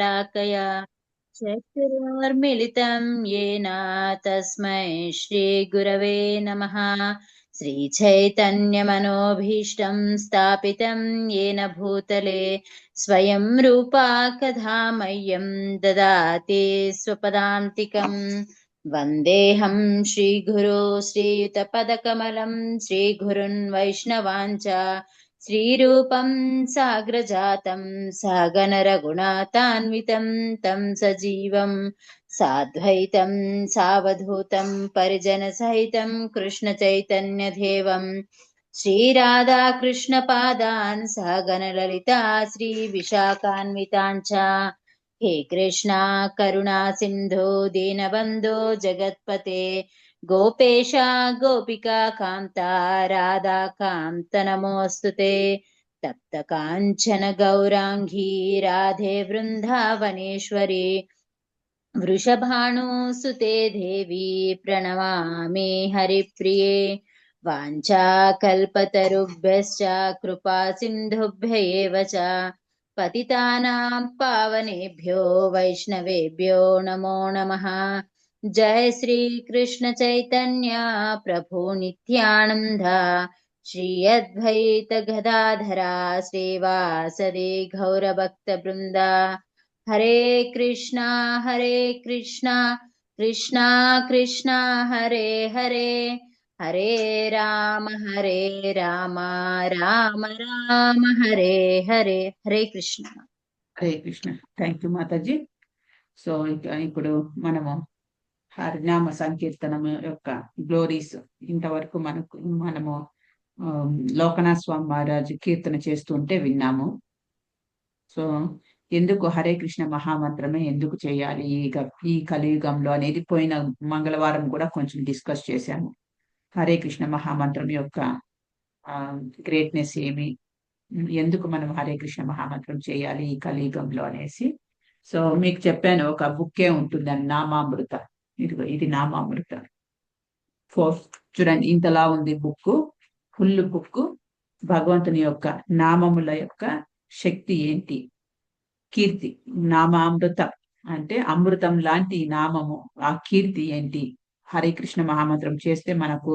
शलाकया चक्षुरुन्मिलितं येन तस्मै श्रीगुरवे नमः। श्रीचैतन्यमनोभीष्टं स्थापितं येन भूतले स्वयं रूपा कदा मह्यं ददाति स्वपदान्तिकम्। वन्देऽहं श्रीगुरो श्रीयुतपदकमलं श्रीगुरुन् वैष्णवाञ्च श्रीरूपं साग्रजातं सहगणरघुनाथान्वितं तं सजीवं साद्वैतं सावधूतं परिजनसहितं कृष्णचैतन्यदेवं श्रीराधाकृष्णपादान् सहगणललिता श्रीविशाखान्विताञ्च। हे कृष्णा करुणा सिन्धो दीनबन्धो जगत्पते गोपेश गोपिका कान्ता राधाकान्त नमोऽस्तु ते। तप्त काञ्चन गौराङ्गी राधे वृन्दावनेश्वरी वृषभानुसुते देवी प्रणमामि हरिप्रिये। वाञ्छाकल्पतरुभ्यश्च कृपा सिन्धुभ्य एव च पतितानां पावनेभ्यो वैष्णवेभ्यो नमो नमः। जय श्री कृष्ण चैतन्य प्रभु नित्यानंद श्री अद्वैत गदाधरा श्रीवासदि गौरभक्त वृंदा। हरे कृष्णा कृष्णा कृष्णा हरे हरे हरे राम राम राम हरे हरे। हरे कृष्ण। హరే కృష్ణ. థ్యాంక్ యూ మాతాజీ. సో ఇప్పుడు మనము హరినామ సంకీర్తనం యొక్క గ్లోరీస్ ఇంతవరకు మనము లోకనాథ్ స్వామి మహారాజు కీర్తన చేస్తుంటే విన్నాము. సో ఎందుకు హరే కృష్ణ మహామంత్రమే ఎందుకు చేయాలి ఈ కలియుగంలో అనేది పోయిన మంగళవారం కూడా కొంచెం డిస్కస్ చేశాము. హరే కృష్ణ మహామంత్రం యొక్క గ్రేట్నెస్ ఏమి, ఎందుకు మనం హరే కృష్ణ మహామంత్రం చేయాలి ఈ కలియుగంలో అనేసి. సో మీకు చెప్పాను, ఒక బుక్కే ఉంటుందని, నామామృత. ఇది నామామృత. చూడండి, ఇంతలా ఉంది బుక్, ఫుల్ బుక్. భగవంతుని యొక్క నామముల యొక్క శక్తి ఏంటి, కీర్తి. నామామృతం అంటే అమృతం లాంటి నామము, ఆ కీర్తి ఏంటి, హరే కృష్ణ మహామంత్రం చేస్తే మనకు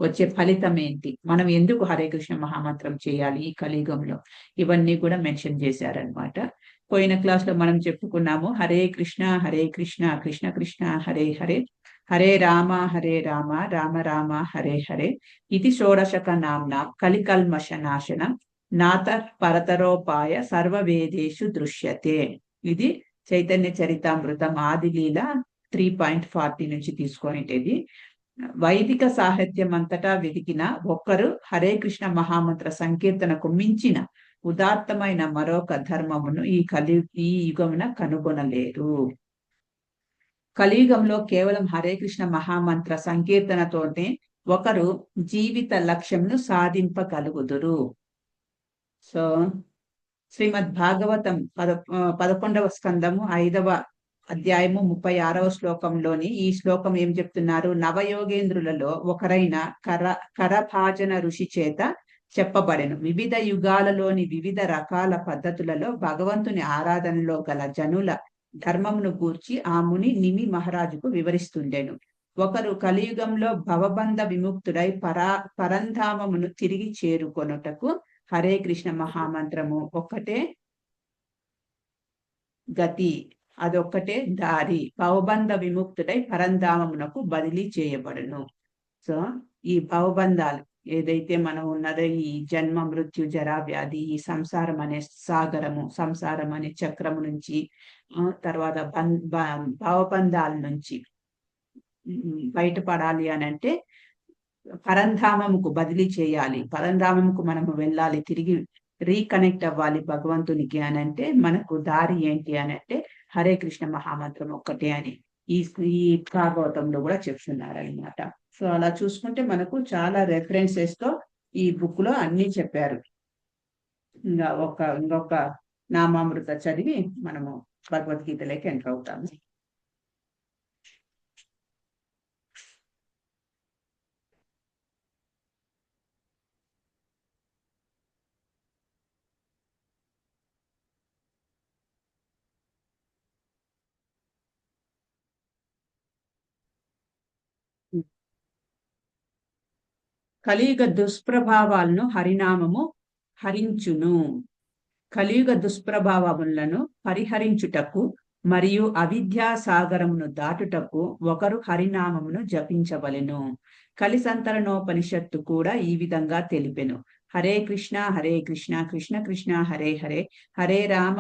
వచ్చే ఫలితం ఏంటి, మనం ఎందుకు హరే కృష్ణ మహామంత్రం చేయాలి ఈ కలియుగంలో, ఇవన్నీ కూడా మెన్షన్ చేశారనమాట. పోయిన క్లాస్ లో మనం చెప్పుకున్నాము, హరే కృష్ణ కృష్ణ కృష్ణ హరే హరే, హరే రామ రామ రామ హరే హరే. ఇది షోడశక నామ్న కలికల్మష నాశనం నాత పరతరోపాయ సర్వవేదేషు దృశ్యతే. ఇది చైతన్య చరితామృతం ఆదిలీల 3.40 నుంచి తీసుకొనిటేది. వైదిక సాహిత్యం అంతటా వెతికిన ఒక్కరు హరే కృష్ణ మహామంత్ర సంకీర్తనకు మించిన ఉదాత్తమైన మరొక ధర్మమును ఈ యుగమున కనుగొనలేరు. కలియుగంలో కేవలం హరే కృష్ణ మహామంత్ర సంకీర్తనతోనే ఒకరు జీవిత లక్ష్యంను సాధింపగలుగుదురు. సో శ్రీమద్ భాగవతం 11వ స్కందము 5వ అధ్యాయము 36వ శ్లోకంలోని ఈ శ్లోకం ఏం చెప్తున్నారు, నవయోగేంద్రులలో ఒకరైన కరభాజన ఋషి చేత చెప్పబడెను. వివిధ యుగాలలోని వివిధ రకాల పద్ధతులలో భగవంతుని ఆరాధనలో గల జనుల ధర్మమును గూర్చి ఆ ముని నిమి మహారాజుకు వివరిస్తుండెను. ఒకరు కలియుగంలో భవబంధ విముక్తుడై పరంధామమును తిరిగి చేరుకొనుటకు హరే కృష్ణ మహామంత్రము ఒక్కటే గతి, అదొక్కటే దారి. భవబంధ విముక్తుడై పరంధామమునకు బదిలీ చేయబడును. సో ఈ భవబంధాలు ఏదైతే మనం ఉన్నదో, ఈ జన్మ మృత్యు జరా వ్యాధి, ఈ సంసారం అనే సాగరము, సంసారం అనే చక్రము నుంచి, తర్వాత భవబంధాల నుంచి బయటపడాలి అని అంటే పరంధామముకు బదిలీ చేయాలి, పరంధామముకు మనము వెళ్ళాలి, తిరిగి రీకనెక్ట్ అవ్వాలి భగవంతునికి అని అంటే మనకు దారి ఏంటి అని అంటే హరే కృష్ణ మహామంత్రం ఒక్కటే అని ఈ భాగవతంలో కూడా చెప్తున్నారనమాట. సో అలా చూసుకుంటే మనకు చాలా రెఫరెన్సెస్ తో ఈ బుక్ లో అన్ని చెప్పారు. ఇంకొక నామామృత చదివి మనము భగవద్గీతలోకి ఎంటర్ అవుతాము. కలియుగ దుష్ప్రభావాలను హరినామము హరించును. కలియుగ దుష్ప్రభావములను పరిహరించుటకు మరియు అవిద్యా సాగరమును దాటుటకు ఒకరు హరినామమును జపించవలెను. కలిసంతరణోపనిషత్తు కూడా ఈ విధంగా తెలిపెను. హరే కృష్ణ కృష్ణ కృష్ణ హరే హరే, హరే రామ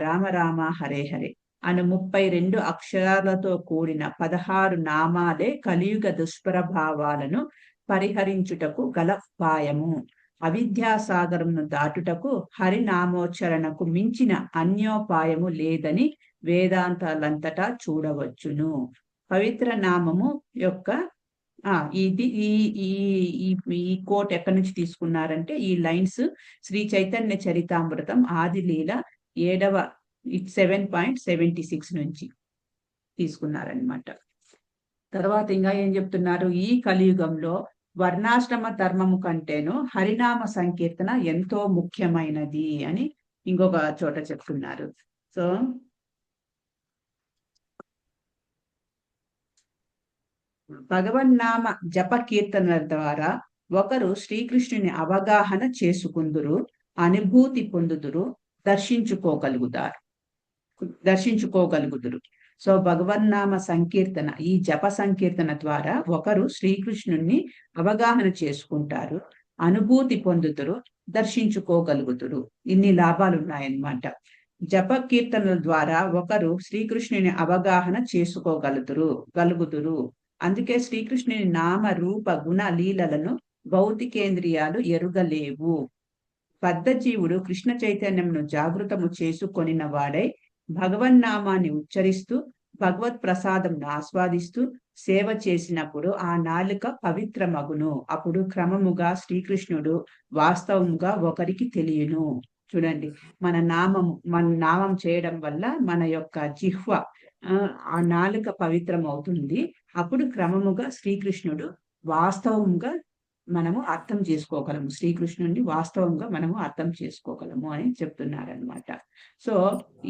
రామ రామ హరే హరే అను 32 అక్షరాలతో కూడిన 16 నామాలే కలియుగ దుష్ప్రభావాలను పరిహరించుటకు గల ఉపాయము. అవిద్యాసాగరమును దాటుటకు హరినామోచ్చరణకు మించిన అన్యోపాయము లేదని వేదాంతాలంతటా చూడవచ్చును. పవిత్ర నామము యొక్క ఇది ఈ కోట్ ఎక్కడి నుంచి తీసుకున్నారంటే, ఈ లైన్స్ శ్రీ చైతన్య చరితామృతం ఆదిలీల 7.76 నుంచి తీసుకున్నారనమాట. తర్వాత ఇంకా ఏం చెప్తున్నారు, ఈ కలియుగంలో వర్ణాశ్రమ ధర్మము కంటేను హరినామ సంకీర్తన ఎంతో ముఖ్యమైనది అని ఇంకొక చోట చెప్తున్నారు. సో భగవన్నామ జప కీర్తనల ద్వారా ఒకరు శ్రీకృష్ణుని అవగాహన చేసుకుందురు, అనుభూతి పొందుదురు, దర్శించుకోగలుగుదురు. సో భగవన్నామ సంకీర్తన, ఈ జప సంకీర్తన ద్వారా ఒకరు శ్రీకృష్ణుణ్ణి అవగాహన చేసుకుంటారు, అనుభూతి పొందుతురు, దర్శించుకోగలుగుతురు. ఇన్ని లాభాలు ఉన్నాయన్నమాట. జప కీర్తనల ద్వారా ఒకరు శ్రీకృష్ణుని అవగాహన చేసుకోగలుగుతురు. అందుకే శ్రీకృష్ణుని నామ రూప గుణ లీలలను భౌతికేంద్రియాలు ఎరుగలేవు. బద్ధజీవుడు కృష్ణ చైతన్యమును జాగృతము చేసుకొనిన వాడై భగవన్నామాన్ని ఉచ్చరిస్తూ భగవత్ ప్రసాదంను ఆస్వాదిస్తూ సేవ చేసినప్పుడు ఆ నాలుక పవిత్రమగును. అప్పుడు క్రమముగా శ్రీకృష్ణుడు వాస్తవముగా ఒకరికి తెలియను. చూడండి, మన నామం చేయడం వల్ల మన యొక్క జిహ్వ, ఆ నాలుక పవిత్రం అవుతుంది. అప్పుడు క్రమముగా శ్రీకృష్ణుడు వాస్తవంగా మనము అర్థం చేసుకోగలము, శ్రీకృష్ణుడిని వాస్తవంగా మనము అర్థం చేసుకోగలము అని చెప్తున్నారనమాట. సో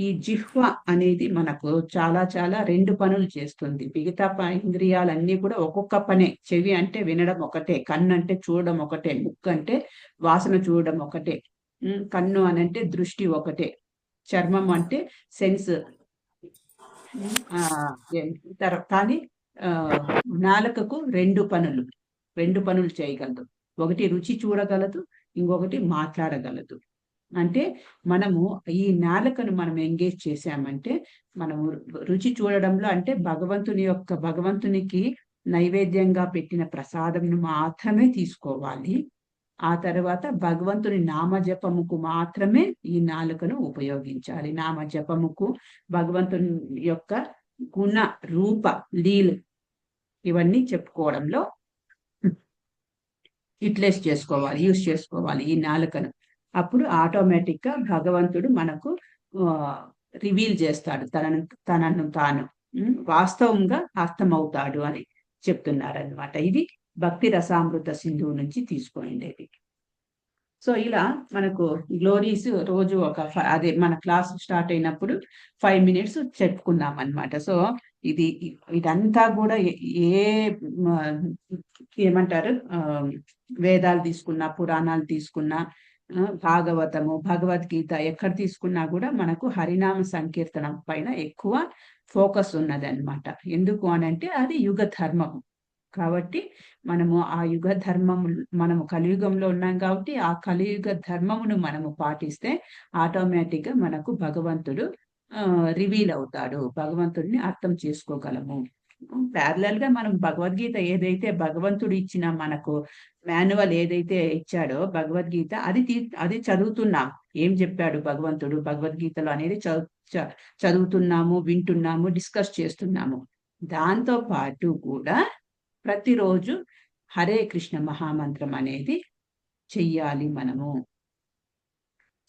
ఈ జిహ్వ అనేది మనకు చాలా చాలా 2 పనులు చేస్తుంది. మిగతా ఇంద్రియాలన్నీ కూడా ఒక్కొక్క పనే. చెవి అంటే వినడం ఒకటే, కన్ను అంటే చూడడం ఒకటే, ముక్కు అంటే వాసన చూడడం ఒకటే, కన్ను అని అంటే దృష్టి ఒకటే, చర్మం అంటే సెన్స్, కానీ నాలుకకు 2 పనులు చేయగలదు. ఒకటి రుచి చూడగలదు, ఇంకొకటి మాట్లాడగలదు. అంటే మనము ఈ నాలుకను మనం ఎంగేజ్ చేశామంటే, మనము రుచి చూడడంలో అంటే భగవంతునికి నైవేద్యంగా పెట్టిన ప్రసాదంను మాత్రమే తీసుకోవాలి. ఆ తర్వాత భగవంతుని నామజపముకు మాత్రమే ఈ నాలుకను ఉపయోగించాలి. నామజపముకు, భగవంతుని యొక్క గుణ రూప లీలు ఇవన్నీ చెప్పుకోవడంలో యూజ్ చేసుకోవాలి ఈ నాలుకను. అప్పుడు ఆటోమేటిక్ గా భగవంతుడు మనకు రివీల్ చేస్తాడు, తనను తాను వాస్తవంగా అర్థమవుతాడు అని చెప్తున్నారనమాట. ఇది భక్తి రసామృత సింధువు నుంచి తీసుకునేది. సో ఇలా మనకు గ్లోరీస్ రోజు అదే మన క్లాస్ స్టార్ట్ అయినప్పుడు 5 minutes చెప్పుకున్నాం అనమాట. సో ఇదంతా కూడా ఏమంటారు, వేదాలు తీసుకున్నా, పురాణాలు తీసుకున్నా, భాగవతము, భగవద్గీత ఎక్కడ తీసుకున్నా కూడా మనకు హరినామ సంకీర్తన పైన ఎక్కువ ఫోకస్ ఉన్నది అనమాట. ఎందుకు అనంటే అది యుగ ధర్మము కాబట్టి మనము ఆ యుగ ధర్మము, మనము కలియుగంలో ఉన్నాం కాబట్టి ఆ కలియుగ ధర్మమును మనము పాటిస్తే ఆటోమేటిక్ గా మనకు భగవంతుడు రివీల్ అవుతాడు, భగవంతుడిని అర్థం చేసుకోగలము. ప్యారలల్ గా మనం భగవద్గీత ఏదైతే భగవంతుడు ఇచ్చిన మనకు మాన్యువల్ ఏదైతే ఇచ్చాడో భగవద్గీత, అది చదువుతున్నాం. ఏం చెప్పాడు భగవంతుడు భగవద్గీతలో అనేది చదువుతున్నాము, వింటున్నాము, డిస్కస్ చేస్తున్నాము. దాంతో పాటు కూడా ప్రతిరోజు హరే కృష్ణ మహామంత్రం అనేది చెయ్యాలి మనము.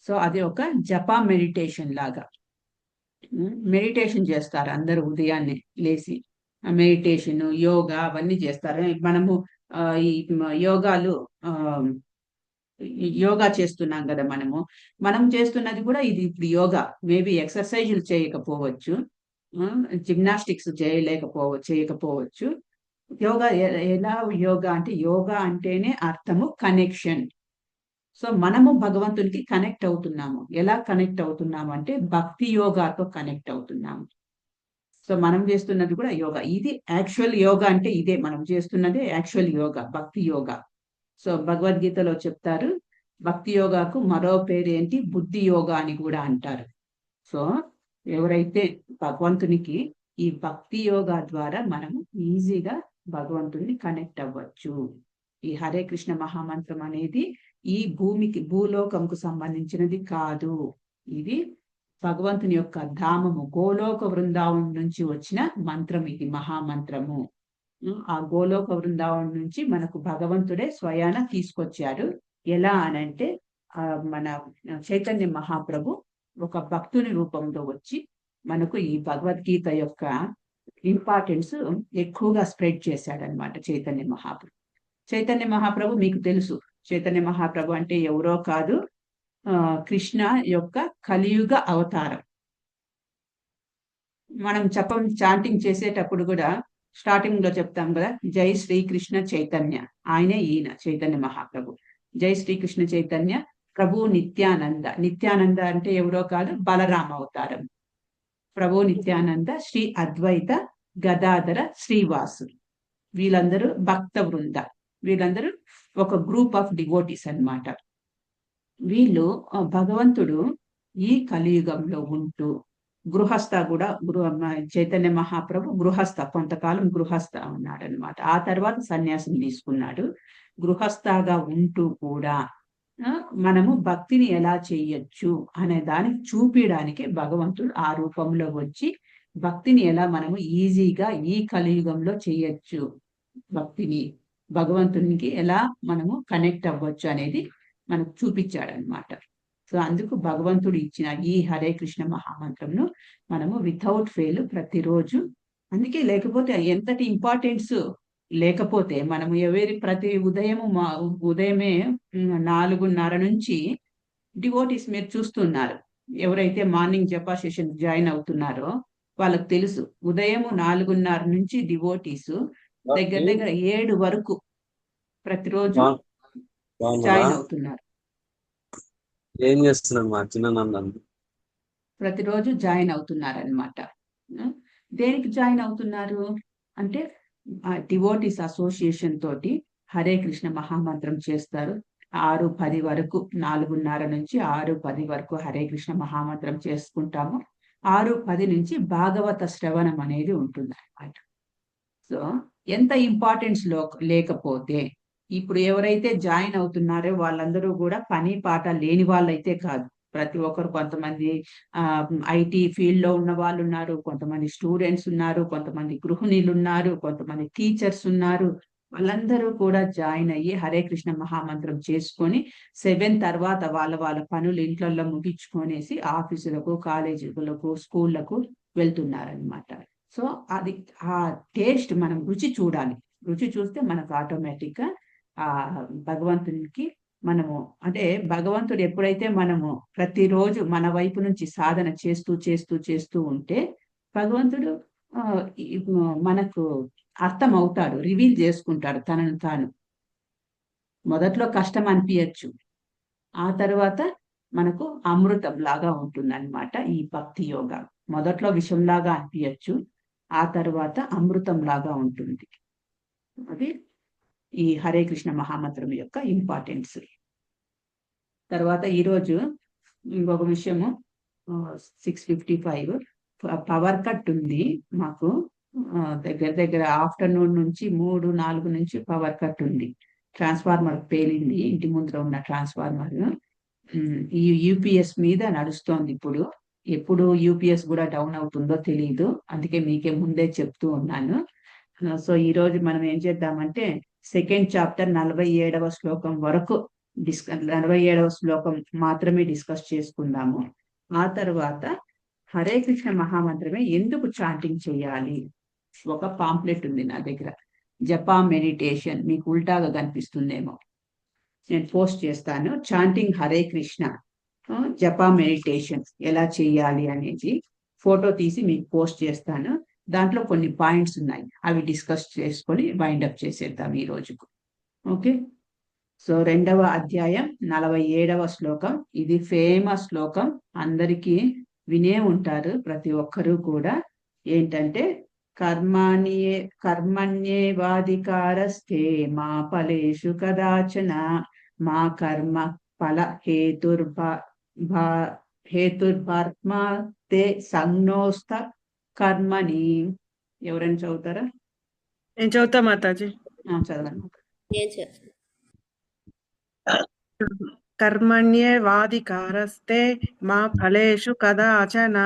సో అది ఒక జపా మెడిటేషన్ లాగా. మెడిటేషన్ చేస్తారు అందరూ ఉదయాన్నే లేచి, మెడిటేషన్, యోగా అవన్నీ చేస్తారు. మనము ఈ యోగా చేస్తున్నాం కదా, మనం చేస్తున్నది కూడా ఇది ఇప్పుడు యోగా. మేబీ ఎక్సర్సైజులు చేయకపోవచ్చు, జిమ్నాస్టిక్స్ చేయకపోవచ్చు, యోగా ఎలా యోగా అంటే, యోగా అంటేనే అర్థము కనెక్షన్. సో మనము భగవంతునికి కనెక్ట్ అవుతున్నాము. ఎలా కనెక్ట్ అవుతున్నాము అంటే భక్తి యోగాతో కనెక్ట్ అవుతున్నాము. సో మనం చేస్తున్నది కూడా యోగా. ఇది యాక్చువల్ యోగా అంటే ఇదే, మనం చేస్తున్నదే యాక్చువల్ యోగా, భక్తి యోగా. సో భగవద్గీతలో చెప్తారు, భక్తి యోగాకు మరో పేరు ఏంటి, బుద్ధి యోగా అని కూడా అంటారు. సో ఎవరైతే భగవంతునికి ఈ భక్తి యోగా ద్వారా మనము ఈజీగా భగవంతుని కనెక్ట్ అవ్వచ్చు. ఈ హరే కృష్ణ మహామంత్రం అనేది ఈ భూమికి, భూలోకంకు సంబంధించినది కాదు. ఇది భగవంతుని యొక్క ధామము, గోలోక బృందావనం నుంచి వచ్చిన మంత్రం ఇది, మహామంత్రము. ఆ గోలోక బృందావనం నుంచి మనకు భగవంతుడే స్వయాన తీసుకొచ్చారు. ఎలా అనంటే మన చైతన్య మహాప్రభు ఒక భక్తుని రూపంలో వచ్చి మనకు ఈ భగవద్గీత యొక్క ఇంపార్టెన్స్ ఎక్కువగా స్ప్రెడ్ చేశాడనమాట చైతన్య మహాప్రభు. చైతన్య మహాప్రభు మీకు తెలుసు, చైతన్య మహాప్రభు అంటే ఎవరో కాదు, కృష్ణ యొక్క కలియుగ అవతారం. మనం చాంటింగ్ చేసేటప్పుడు కూడా స్టార్టింగ్ లో చెప్తాం కదా, జై శ్రీకృష్ణ చైతన్య, ఆయనే ఈయన చైతన్య మహాప్రభు. జై శ్రీకృష్ణ చైతన్య ప్రభు నిత్యానంద. నిత్యానంద అంటే ఎవరో కాదు, బలరామ అవతారం. ప్రభు నిత్యానంద, శ్రీ అద్వైత గదాధర శ్రీవాసు, వీళ్ళందరూ భక్త వృంద, వీళ్ళందరూ ఒక గ్రూప్ ఆఫ్ డివోటీస్ అన్నమాట. వీళ్ళు భగవంతుడు ఈ కలియుగంలో ఉంటూ గృహస్థ కూడా, చైతన్య మహాప్రభు గృహస్థ, కొంతకాలం గృహస్థ ఉన్నాడనమాట. ఆ తర్వాత సన్యాసం తీసుకున్నాడు. గృహస్థగా ఉంటూ కూడా మనము భక్తిని ఎలా చేయొచ్చు అనే దానికి చూపించడానికి భగవంతుడు ఆ రూపంలో వచ్చి భక్తిని ఎలా మనము ఈజీగా ఈ కలియుగంలో చేయొచ్చు, భక్తిని భగవంతునికి ఎలా మనము కనెక్ట్ అవ్వచ్చు అనేది మనకు చూపించాడనమాట. సో అందుకు భగవంతుడు ఇచ్చిన ఈ హరే కృష్ణ మహామంత్రంను మనము వితౌట్ ఫెయిల్ ప్రతిరోజు, అందుకే లేకపోతే ఎంతటి ఇంపార్టెన్స్ లేకపోతే మనము ప్రతి ఉదయమే 4:30 నుంచి డివోటీస్ మీరు చూస్తున్నారు, ఎవరైతే మార్నింగ్ జపా సెషన్ జాయిన్ అవుతున్నారో వాళ్ళకి తెలుసు, ఉదయం 4:30 నుంచి డివోటీస్ దగ్గర దగ్గర 7 వరకు ప్రతిరోజు జాయిన్ అవుతున్నారు. ఏం చేస్తున్నారు మా చిన్న ప్రతిరోజు జాయిన్ అవుతున్నారు అనమాట. దేనికి జాయిన్ అవుతున్నారు అంటే డివోటీస్ అసోసియేషన్ తోటి హరే కృష్ణ మహామంత్రం చేస్తారు. 6:10 వరకు, 4:30 నుంచి 6:10 వరకు హరే కృష్ణ మహామంత్రం చేసుకుంటాము. 6:10 నుంచి భాగవత శ్రవణం అనేది ఉంటుంది అన్నమాట. సో ఎంత ఇంపార్టెన్స్ లేకపోతే, ఇప్పుడు ఎవరైతే జాయిన్ అవుతున్నారో వాళ్ళందరూ కూడా పని పాట లేని వాళ్ళైతే కాదు, ప్రతి ఒక్కరు, కొంతమంది ఐటీ ఫీల్డ్ లో ఉన్న వాళ్ళు ఉన్నారు, కొంతమంది స్టూడెంట్స్ ఉన్నారు, కొంతమంది గృహిణులు ఉన్నారు, కొంతమంది టీచర్స్ ఉన్నారు. వాళ్ళందరూ కూడా జాయిన్ అయ్యి హరే కృష్ణ మహామంత్రం చేసుకొని 7 తర్వాత వాళ్ళ పనులు ఇంట్లలో ముగించుకొనేసి ఆఫీసులకు, కాలేజీలకు, స్కూళ్లకు వెళ్తున్నారనమాట. సో అది ఆ టేస్ట్ మనం రుచి చూడాలి. రుచి చూస్తే మనకు ఆటోమేటిక్ గా ఆ భగవంతునికి మనము, అంటే భగవంతుడు ఎప్పుడైతే మనము ప్రతిరోజు మన వైపు నుంచి సాధన చేస్తూ చేస్తూ చేస్తూ ఉంటే భగవంతుడు మనకు అర్థం అవుతాడు, రివీల్ చేసుకుంటాడు తనను తాను. మొదట్లో కష్టం అనిపించచ్చు, ఆ తర్వాత మనకు అమృతం లాగా ఉంటుంది అన్నమాట. ఈ భక్తి యోగా మొదట్లో విషంలాగా అనిపించచ్చు, ఆ తర్వాత అమృతం లాగా ఉంటుంది. అది ఈ హరే కృష్ణ మహామంత్రం యొక్క ఇంపార్టెన్స్. తర్వాత ఈరోజు ఇంకొక విషయము, 6:55 పవర్ కట్ ఉంది మాకు. దగ్గర దగ్గర ఆఫ్టర్నూన్ నుంచి 3-4 నుంచి పవర్ కట్ ఉంది. ట్రాన్స్ఫార్మర్ పేలింది, ఇంటి ముందర ఉన్న ట్రాన్స్ఫార్మర్. ఈ యూపీఎస్ మీద నడుస్తోంది ఇప్పుడు. ఎప్పుడు యూపీఎస్ కూడా డౌన్ అవుతుందో తెలియదు, అందుకే మీకే ముందే చెప్తూ ఉన్నాను. సో ఈ రోజు మనం ఏం చేద్దామంటే సెకండ్ చాప్టర్ 47వ శ్లోకం వరకు 47వ శ్లోకం మాత్రమే డిస్కస్ చేసుకుందాము. ఆ తర్వాత హరే కృష్ణ మహామంత్రమే ఎందుకు చాంటింగ్ చేయాలి, ఒక పాంప్లెట్ ఉంది నా దగ్గర, జపా మెడిటేషన్, మీకు ఉల్టాగా కనిపిస్తుందేమో, నేను పోస్ట్ చేస్తాను. చాంటింగ్ హరే కృష్ణ జపా మెడిటేషన్ ఎలా చేయాలి అనేది ఫోటో తీసి మీకు పోస్ట్ చేస్తాను. దాంట్లో కొన్ని పాయింట్స్ ఉన్నాయి, అవి డిస్కస్ చేసుకొని వైండప్ చేసేద్దాం ఈ రోజుకు. ఓకే, సో 2వ అధ్యాయం 47వ శ్లోకం. ఇది ఫేమస్ శ్లోకం, అందరికీ వినే ఉంటారు ప్రతి ఒక్కరూ కూడా. ఏంటంటే కర్మణ్యేవాధికారస్తే మా ఫలేషు కదాచన మా కర్మ ఫల హేతుర్భార్మ తే సంజ్ఞోస్త కర్మని. ఎవరైనా చదువుతారా? నేను చదువుతా మాతాజీ. చదవండి. కర్మణ్యేవాధికారస్తే మా ఫలేషు కదాచన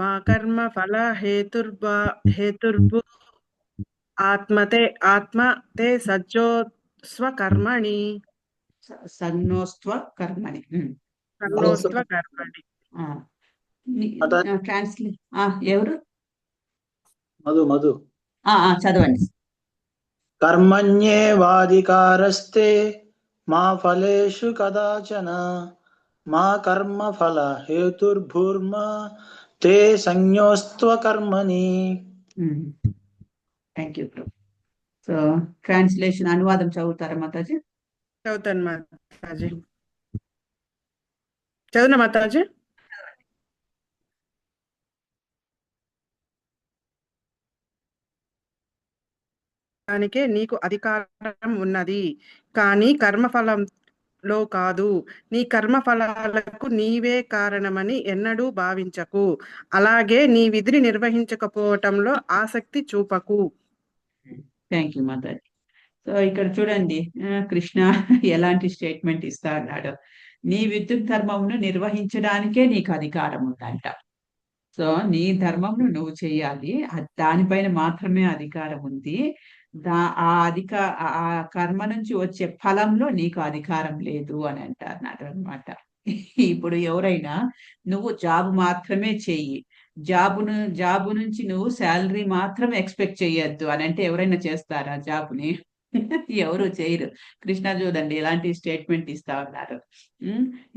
మా కర్మ ఫల హేతుర్భు ఆత్మ తే సజ్జోస్వ కర్మణి. సంజ్ఞోస్త్వ కర్మని. సంజ్ఞోస్త్వ కర్మణి. ట్రాన్స్లేట్ ఎవరు? మధు చదవండి. కర్మణ్యేవాధికారస్తే మా ఫలేషు కదాచన మా కర్మ ఫల హేతుర్భూర్మ తే సంజ్ఞోస్త్వ కర్మని. Thank you bro. So translation, అనువాదం చదువుతారా మాతాజీ? చదువుతాను మాతాజీ. చదువునా మాతాజీ? దానికే నీకు అధికారం ఉన్నది, కానీ కర్మఫలంలో కాదు. నీ కర్మఫలాలకు నీవే కారణమని ఎన్నడూ భావించకు. అలాగే నీ విధిని నిర్వహించకపోవటంలో ఆసక్తి చూపకు. థ్యాంక్ యూ మాతాజీ. సో ఇక్కడ చూడండి, కృష్ణ ఎలాంటి స్టేట్మెంట్ ఇస్తా అన్నాడు. నీ విద్యుత్ ధర్మమును నిర్వహించడానికే నీకు అధికారం ఉందంట. సో నీ ధర్మంను నువ్వు చేయాలి, దానిపైన మాత్రమే అధికారం ఉంది. ఆ కర్మ నుంచి వచ్చే ఫలంలో నీకు అధికారం లేదు అని అంటున్నాడు అనమాట. ఇప్పుడు ఎవరైనా నువ్వు జాబ్ మాత్రమే చెయ్యి, జాబు నుంచి నువ్వు శాలరీ మాత్రం ఎక్స్పెక్ట్ చెయ్యొద్దు అని అంటే ఎవరైనా చేస్తారా జాబ్ని? ఎవరు చేయరు. కృష్ణ చూడండి ఎలాంటి స్టేట్మెంట్ ఇస్తా ఉన్నారు.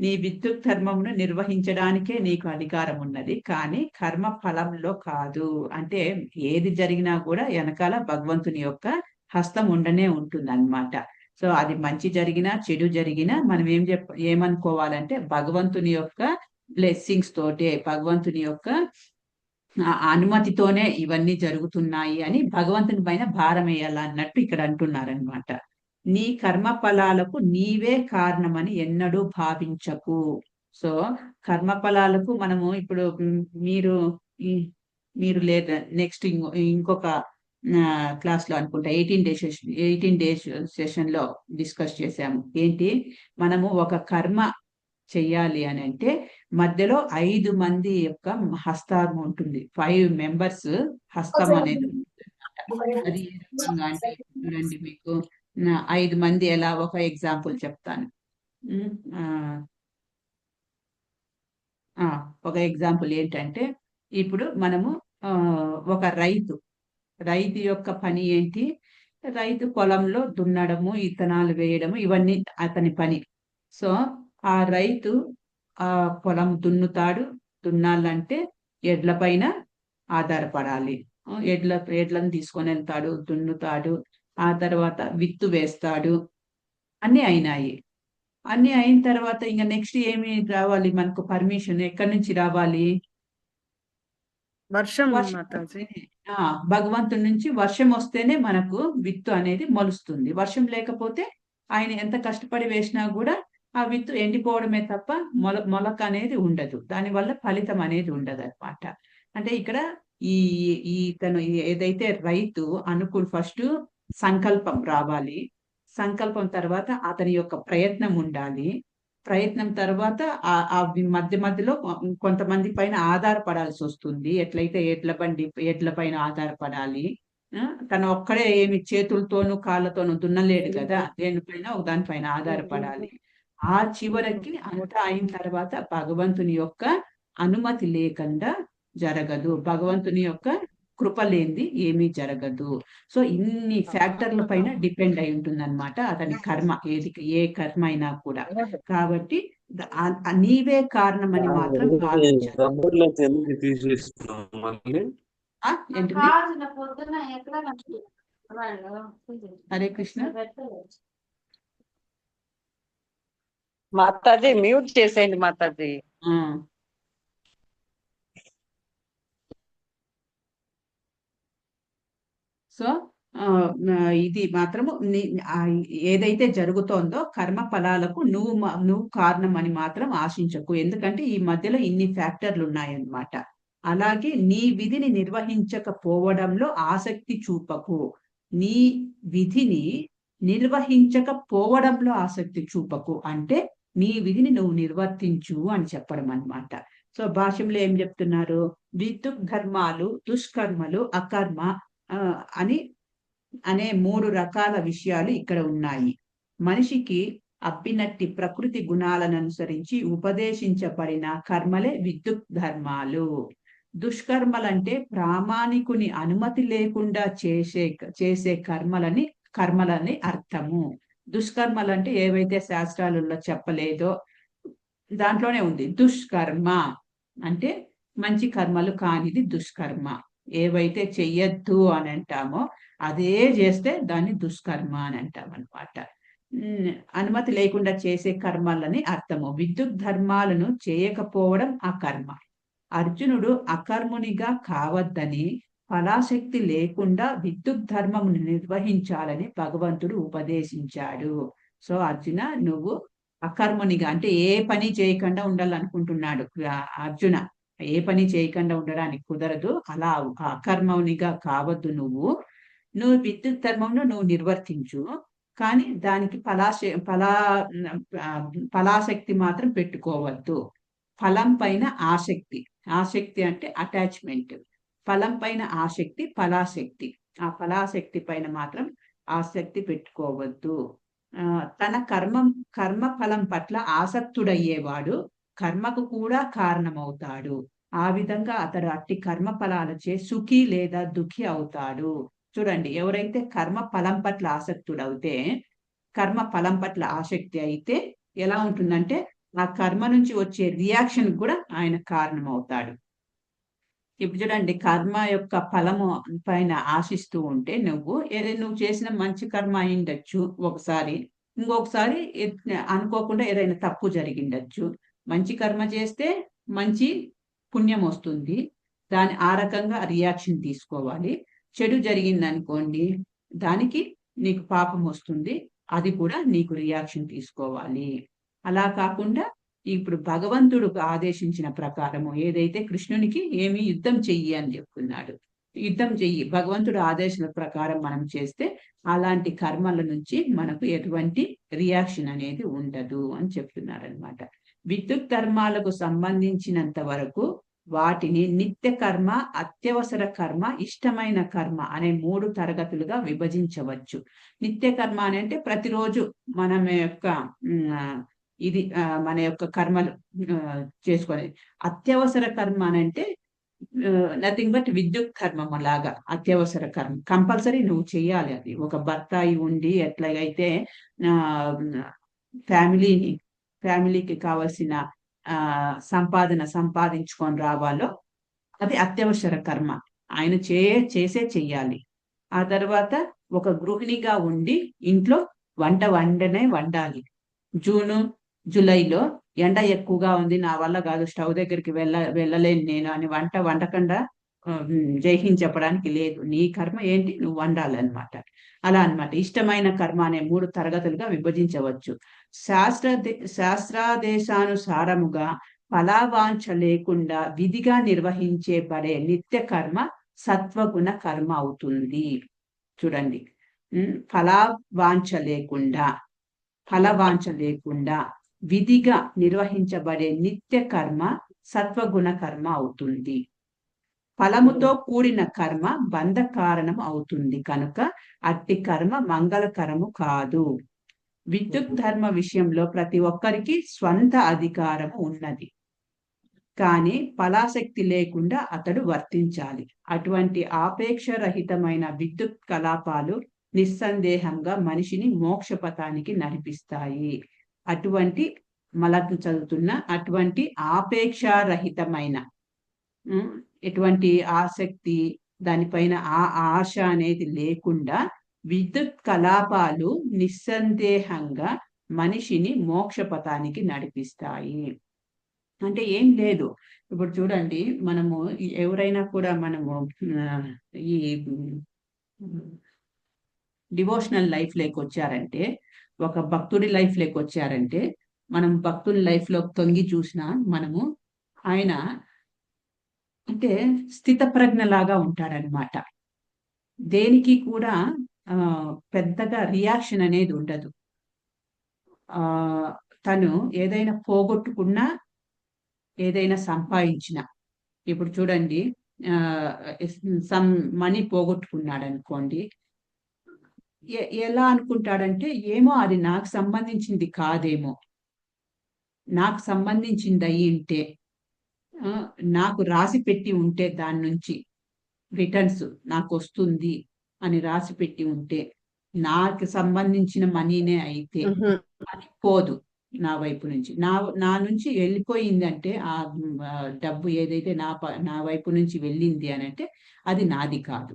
నీ విద్యుత్ ధర్మమును నిర్వహించడానికే నీకు అధికారం ఉన్నది, కానీ కర్మ ఫలంలో కాదు. అంటే ఏది జరిగినా కూడా వెనకాల భగవంతుని యొక్క హస్తం ఉండనే ఉంటుంది అన్నమాట. సో అది మంచి జరిగినా చెడు జరిగినా మనం ఏమనుకోవాలంటే భగవంతుని యొక్క బ్లెస్సింగ్స్ తోటే, భగవంతుని యొక్క అనుమతితోనే ఇవన్నీ జరుగుతున్నాయి అని భగవంతుని పైన భారం వేయాలన్నట్టు ఇక్కడ అంటున్నారనమాట. నీ కర్మ ఫలాలకు నీవే కారణమని ఎన్నడూ భావించకు. సో కర్మ ఫలాలకు మనము ఇప్పుడు మీరు లేదా నెక్స్ట్ ఇంకొక క్లాస్ లో అనుకుంటా 18 డేస్ సెషన్ లో డిస్కస్ చేసాము. ఏంటి, మనము ఒక కర్మ చెయ్యాలి అని అంటే మధ్యలో 5 మంది యొక్క హస్తం ఉంటుంది, 5 మెంబర్స్ హస్తం అనేది ఉంటుంది. అది ఏ రకంగా అంటే చూడండి, మీకు 5 మంది ఎలా, ఒక ఎగ్జాంపుల్ చెప్తాను. ఒక ఎగ్జాంపుల్ ఏంటంటే ఇప్పుడు మనము ఒక రైతు యొక్క పని ఏంటి, రైతు పొలంలో దున్నడము, ఇత్తనాలు వేయడము, ఇవన్నీ అతని పని. సో ఆ రైతు ఆ పొలం దున్నాలంటే ఎడ్ల పైన ఆధారపడాలి. ఎడ్లను తీసుకొని వెళ్తాడు, దున్నుతాడు, ఆ తర్వాత విత్తు వేస్తాడు. అన్ని అయినాయి. అన్ని అయిన తర్వాత ఇంకా నెక్స్ట్ ఏమి రావాలి మనకు? పర్మిషన్ ఎక్కడి నుంచి రావాలి? వర్షం. భగవంతుడి నుంచి వర్షం వస్తేనే మనకు విత్తు అనేది మొలుస్తుంది. వర్షం లేకపోతే ఆయన ఎంత కష్టపడి వేసినా కూడా ఆ విత్తు ఎండిపోవడమే తప్ప మొలక అనేది ఉండదు, దానివల్ల ఫలితం అనేది ఉండదు అనమాట. అంటే ఇక్కడ తను ఏదైతే రైతు ఫస్ట్ సంకల్పం రావాలి, సంకల్పం తర్వాత అతని యొక్క ప్రయత్నం ఉండాలి, ప్రయత్నం తర్వాత ఆ మధ్యలో కొంతమంది పైన ఆధారపడాల్సి వస్తుంది. ఎట్లయితే ఎడ్ల పైన ఆధారపడాలి. తను ఒక్కడే ఏమి చేతులతోనూ కాళ్ళతోనూ దున్నలేడు కదా, దేనిపైన దానిపైన ఆధారపడాలి. ఆ చివరికి అంతా అయిన తర్వాత భగవంతుని యొక్క అనుమతి లేకుండా జరగదు, భగవంతుని యొక్క కృప లేనిది ఏమీ జరగదు. సో ఇన్ని ఫ్యాక్టర్ల పైన డిపెండ్ అయి ఉంటుంది అనమాట అతని కర్మ, ఏ కర్మ అయినా కూడా. కాబట్టి నీవే కారణమని మాత్రం భావించాలి. ఏంటిది? హరే కృష్ణ. మాతాజీ మ్యూట్ చేసేయండి మాతాజీ. సో ఇది మాత్రము ఏదైతే జరుగుతోందో కర్మ ఫలాలకు నువ్వు కారణం అని మాత్రం ఆశించకు. ఎందుకంటే ఈ మధ్యలో ఇన్ని ఫ్యాక్టర్లు ఉన్నాయన్నమాట. అలాగే నీ విధిని నిర్వహించకపోవడంలో ఆసక్తి చూపకు. నీ విధిని నిర్వహించకపోవడంలో ఆసక్తి చూపకు అంటే నీ విధిని నువ్వు నిర్వర్తించు అని చెప్పడం అన్నమాట. సో భాష్యంలో ఏం చెప్తున్నారు? విద్యుత్ ధర్మాలు, దుష్కర్మలు, అకర్మ అనే 3 రకాల విషయాలు ఇక్కడ ఉన్నాయి. మనిషికి అబ్బినట్టి ప్రకృతి గుణాలను అనుసరించి ఉపదేశించబడిన కర్మలే విద్యుత్ ధర్మాలు. దుష్కర్మలంటే ప్రామాణికుని అనుమతి లేకుండా చేసే కర్మలని అర్థము. దుష్కర్మలంటే ఏవైతే శాస్త్రాలలో చెప్పలేదో దాంట్లోనే ఉంది. దుష్కర్మ అంటే మంచి కర్మలు కానిది దుష్కర్మ. ఏవైతే చెయ్యొద్దు అని అంటామో అదే చేస్తే దాన్ని దుష్కర్మ అని అంటాం అనమాట. అనుమతి లేకుండా చేసే కర్మలని అర్థము. విద్యుత్ ధర్మాలను చేయకపోవడం అకర్మ. అర్జునుడు అకర్మునిగా కావద్దని ఫలాశక్తి లేకుండా విద్యుత్ ధర్మమును నిర్వహించాలని భగవంతుడు ఉపదేశించాడు. సో అర్జున, నువ్వు అకర్మునిగా అంటే ఏ పని చేయకుండా ఉండాలనుకుంటున్నాడు అర్జున. ఏ పని చేయకుండా ఉండడానికి కుదరదు. అలా అకర్మనిగా కావద్దు. నువ్వు విద్యుత్ ధర్మంలో నువ్వు నిర్వర్తించు, కానీ దానికి ఫలాశక్తి మాత్రం పెట్టుకోవద్దు. ఫలం పైన ఆసక్తి అంటే అటాచ్మెంట్. ఫలం పైన ఆసక్తి ఫలాశక్తి. ఆ ఫలాశక్తి పైన మాత్రం ఆసక్తి పెట్టుకోవద్దు. తన కర్మ ఫలం పట్ల ఆసక్తుడయ్యేవాడు కర్మకు కూడా కారణమవుతాడు. ఆ విధంగా అతడు అట్టి కర్మ ఫలాలచే సుఖి లేదా దుఃఖి అవుతాడు. చూడండి, ఎవరైతే కర్మ ఫలం పట్ల ఆసక్తుడవుతే, కర్మ ఫలం పట్ల ఆసక్తి అయితే ఎలా ఉంటుందంటే ఆ కర్మ నుంచి వచ్చే రియాక్షన్ కూడా ఆయన కారణం అవుతాడు. ఇప్పుడు చూడండి, కర్మ యొక్క ఫలము పైన ఆశిస్తూ ఉంటే నువ్వు చేసిన మంచి కర్మ అయిండొచ్చు ఒకసారి, ఇంకొకసారి అనుకోకుండా ఏదైనా తప్పు జరిగిండొచ్చు. మంచి కర్మ చేస్తే మంచి పుణ్యం వస్తుంది, దాని ఆ రకంగా రియాక్షన్ తీసుకోవాలి. చెడు జరిగింది అనుకోండి, దానికి నీకు పాపం వస్తుంది, అది కూడా నీకు రియాక్షన్ తీసుకోవాలి. అలా కాకుండా ఇప్పుడు భగవంతుడు ఆదేశించిన ప్రకారము ఏదైతే కృష్ణునికి ఏమి యుద్ధం చెయ్యి అని చెప్తున్నాడు, యుద్ధం చెయ్యి, భగవంతుడు ఆదేశాల ప్రకారం మనం చేస్తే అలాంటి కర్మల నుంచి మనకు ఎటువంటి రియాక్షన్ అనేది ఉండదు అని చెప్తున్నారు అనమాట. విద్యుత్ ధర్మాలకు సంబంధించినంత వరకు వాటిని నిత్య కర్మ, అత్యవసర కర్మ, ఇష్టమైన కర్మ అనే 3 తరగతులుగా విభజించవచ్చు. నిత్య కర్మ అంటే ప్రతిరోజు మన యొక్క కర్మలు చేసుకొని. అత్యవసర కర్మ అంటే నథింగ్ బట్ విద్యుత్ కర్మం లాగా. అత్యవసర కర్మ కంపల్సరీ నువ్వు చెయ్యాలి. అది ఒక భర్త అయి ఉండి ఎట్లాగైతే ఫ్యామిలీకి కావలసిన సంపాదన సంపాదించుకొని రావాలో అది అత్యవసర కర్మ. ఆయన చెయ్యాలి. ఆ తర్వాత ఒక గృహిణిగా ఉండి ఇంట్లో వండాలి. జూలైలో ఎండ ఎక్కువగా ఉంది, నా వల్ల కాదు, స్టవ్ దగ్గరికి వెళ్ళలేను నేను అని వండకుండా జైహింద్ చెప్పడానికి లేదు. నీ కర్మ ఏంటి, నువ్వు వండాలన్నమాట. అలా అన్నమాట. ఇష్టమైన కర్మ అనే 3 తరగతులుగా విభజించవచ్చు. శాస్త్రాదేశానుసారముగా ఫలావాంఛ లేకుండా విధిగా నిర్వహించబడే నిత్య కర్మ సత్వగుణ కర్మ అవుతుంది. చూడండి, ఫలవాంఛ లేకుండా విధిగా నిర్వహించబడే నిత్య కర్మ సత్వగుణ కర్మ అవుతుంది. ఫలముతో కూడిన కర్మ బంధ కారణం అవుతుంది కనుక అట్టి కర్మ మంగళకరము కాదు. విద్యుత్ ధర్మ విషయంలో ప్రతి ఒక్కరికి స్వంత అధికారము ఉన్నది, కానీ ఫలాశక్తి లేకుండా అతడు వర్తించాలి. అటువంటి ఆపేక్షరహితమైన విద్యుత్ కలాపాలు నిస్సందేహంగా మనిషిని మోక్షపథానికి నడిపిస్తాయి. అటువంటి ఆపేక్షారహితమైన ఎటువంటి ఆసక్తి దానిపైన ఆశ అనేది లేకుండా విద్యుత్ కలాపాలు నిస్సందేహంగా మనిషిని మోక్షపథానికి నడిపిస్తాయి. అంటే ఏం లేదు. ఇప్పుడు చూడండి, మనము ఎవరైనా కూడా మనము ఈ డివోషనల్ లైఫ్ లోకి వచ్చారంటే, ఒక భక్తుడి లైఫ్ లోకి వచ్చారంటే, మనం భక్తుడి లైఫ్ లో తొంగి చూసినా మనము ఆయన అంటే స్థితప్రజ్ఞలాగా ఉంటాడనమాట. దేనికి కూడా పెద్దగా రియాక్షన్ అనేది ఉండదు. తను ఏదైనా పోగొట్టుకున్నా, ఏదైనా సంపాదించినా, ఇప్పుడు చూడండి, సమ్ మనీ పోగొట్టుకున్నాడు అనుకోండి, ఎలా అనుకుంటాడంటే, ఏమో అది నాకు సంబంధించింది కాదేమో, నాకు సంబంధించింది అయి ఉంటే, నాకు రాసి పెట్టి ఉంటే దాని నుంచి రిటర్న్స్ నాకు వస్తుంది అని రాసి పెట్టి ఉంటే, నాకు సంబంధించిన మనీనే అయితే అది పోదు నా వైపు నుంచి. నా నుంచి వెళ్ళిపోయిందంటే, ఆ డబ్బు ఏదైతే నా వైపు నుంచి వెళ్ళింది అని అంటే అది నాది కాదు.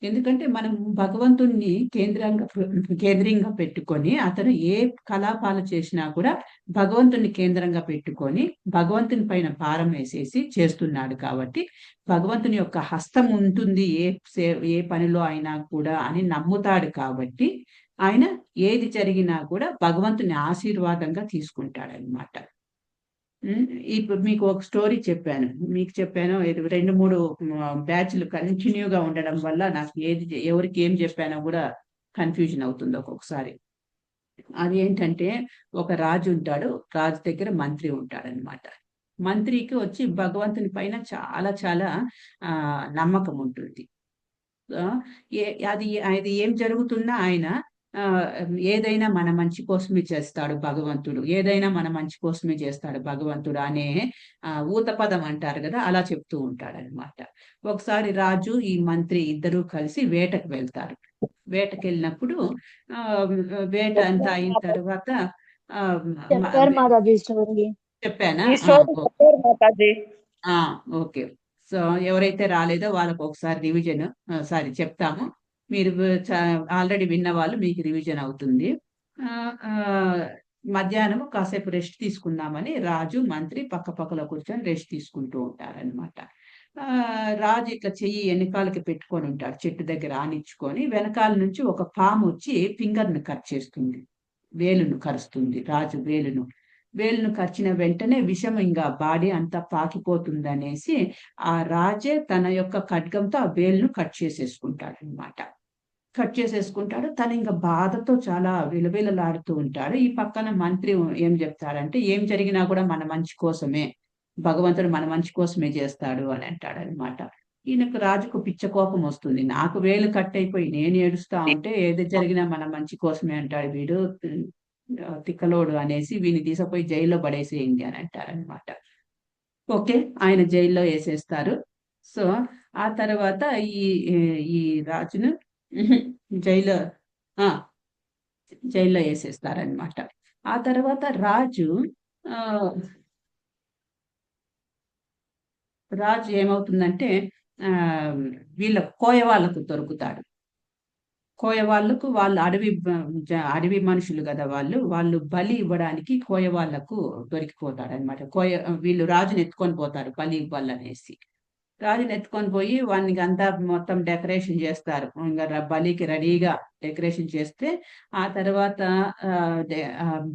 ఎందుకంటే మనం భగవంతుణ్ణి కేంద్రంగా పెట్టుకొని, అతను ఏ కలాపాలు చేసినా కూడా భగవంతుణ్ణి కేంద్రంగా పెట్టుకొని భగవంతుని పైన భారం వేసేసి చేస్తున్నాడు కాబట్టి భగవంతుని యొక్క హస్తం ఉంటుంది ఏ పనిలో అయినా కూడా అని నమ్ముతాడు కాబట్టి ఆయన ఏది జరిగినా కూడా భగవంతుని ఆశీర్వాదంగా తీసుకుంటాడనమాట. ఇప్పుడు మీకు ఒక స్టోరీ చెప్పాను, మీకు చెప్పాను 2-3 బ్యాచ్లు కంటిన్యూగా ఉండడం వల్ల నాకు ఎవరికి ఏం చెప్పానో కూడా కన్ఫ్యూజన్ అవుతుంది ఒక్కొక్కసారి. అది ఏంటంటే, ఒక రాజు ఉంటాడు, రాజు దగ్గర మంత్రి ఉంటాడనమాట. మంత్రికి వచ్చి భగవంతుని పైన చాలా చాలా నమ్మకం ఉంటుంది. అది ఏం జరుగుతున్నా ఆయన ఏదైనా మన మంచి కోసమే చేస్తాడు భగవంతుడు, ఏదైనా మన మంచి కోసమే చేస్తాడు భగవంతుడు అనే ఊతపదం అంటారు కదా, అలా చెప్తూ ఉంటాడనమాట. ఒకసారి రాజు ఈ మంత్రి ఇద్దరూ కలిసి వేటకు వెళ్తారు. వేటకి వెళ్ళినప్పుడు వేట అంతా అయిన తర్వాత చెప్పానా? ఓకే. సో ఎవరైతే రాలేదో వాళ్ళకు ఒకసారి రివిజన్ చెప్తాము. మీరు ఆల్రెడీ విన్న వాళ్ళు మీకు రివిజన్ అవుతుంది. మధ్యాహ్నం కాసేపు రెస్ట్ తీసుకుందామని రాజు మంత్రి పక్కలో కూర్చొని రెస్ట్ తీసుకుంటూ ఉంటారనమాట. రాజు ఇట్లా చెయ్యి వెనకాలకి పెట్టుకొని ఉంటాడు, చెట్టు దగ్గర ఆనించుకొని. వెనకాల నుంచి ఒక పాము వచ్చి ఫింగర్ను కట్ చేస్తుంది, వేలును కరుస్తుంది. రాజు వేలును కరిచిన వెంటనే విషం ఇంకా బాడీ అంతా పాకిపోతుంది అనేసి ఆ రాజే తన యొక్క ఖడ్గంతో ఆ వేలును కట్ చేసేసుకుంటాడు అనమాట. కట్ చేసేసుకుంటాడు. తను ఇంకా బాధతో చాలా విలవిలలాడుతూ ఉంటాడు. ఈ పక్కన మంత్రి ఏం చెప్తాడంటే, ఏం జరిగినా కూడా మన మంచి కోసమే, భగవంతుడు మన మంచి కోసమే చేస్తాడు అని అంటాడు అనమాట. ఈయనకు రాజుకు పిచ్చ కోపం వస్తుంది. నాకు వేలు కట్ అయిపోయి నేను ఏడుస్తా ఉంటే ఏది జరిగినా మన మంచి కోసమే అంటాడు వీడు, తిక్కలోడు అనేసి వీని తీసుకుపోయి జైల్లో పడేసేయండి అని అంటారనమాట. ఓకే, ఆయన జైల్లో వేసేస్తారు. సో ఆ తర్వాత ఈ రాజును జైల్లో వేసేస్తారనమాట. ఆ తర్వాత రాజు ఏమవుతుందంటే, వీళ్ళ కోయ వాళ్ళకు దొరుకుతాడు. కోయ వాళ్ళకు, వాళ్ళు అడవి మనుషులు కదా, వాళ్ళు బలి ఇవ్వడానికి కోయ వాళ్ళకు దొరికిపోతాడు అనమాట. వీళ్ళు రాజుని ఎత్తుకొని పోతారు బలి ఇవ్వాలనేసి. రాజుని ఎత్తుకొని పోయి వానికి అంతా మొత్తం డెకరేషన్ చేస్తారు. ఇంకా బలికి రెడీగా డెకరేషన్ చేస్తే, ఆ తర్వాత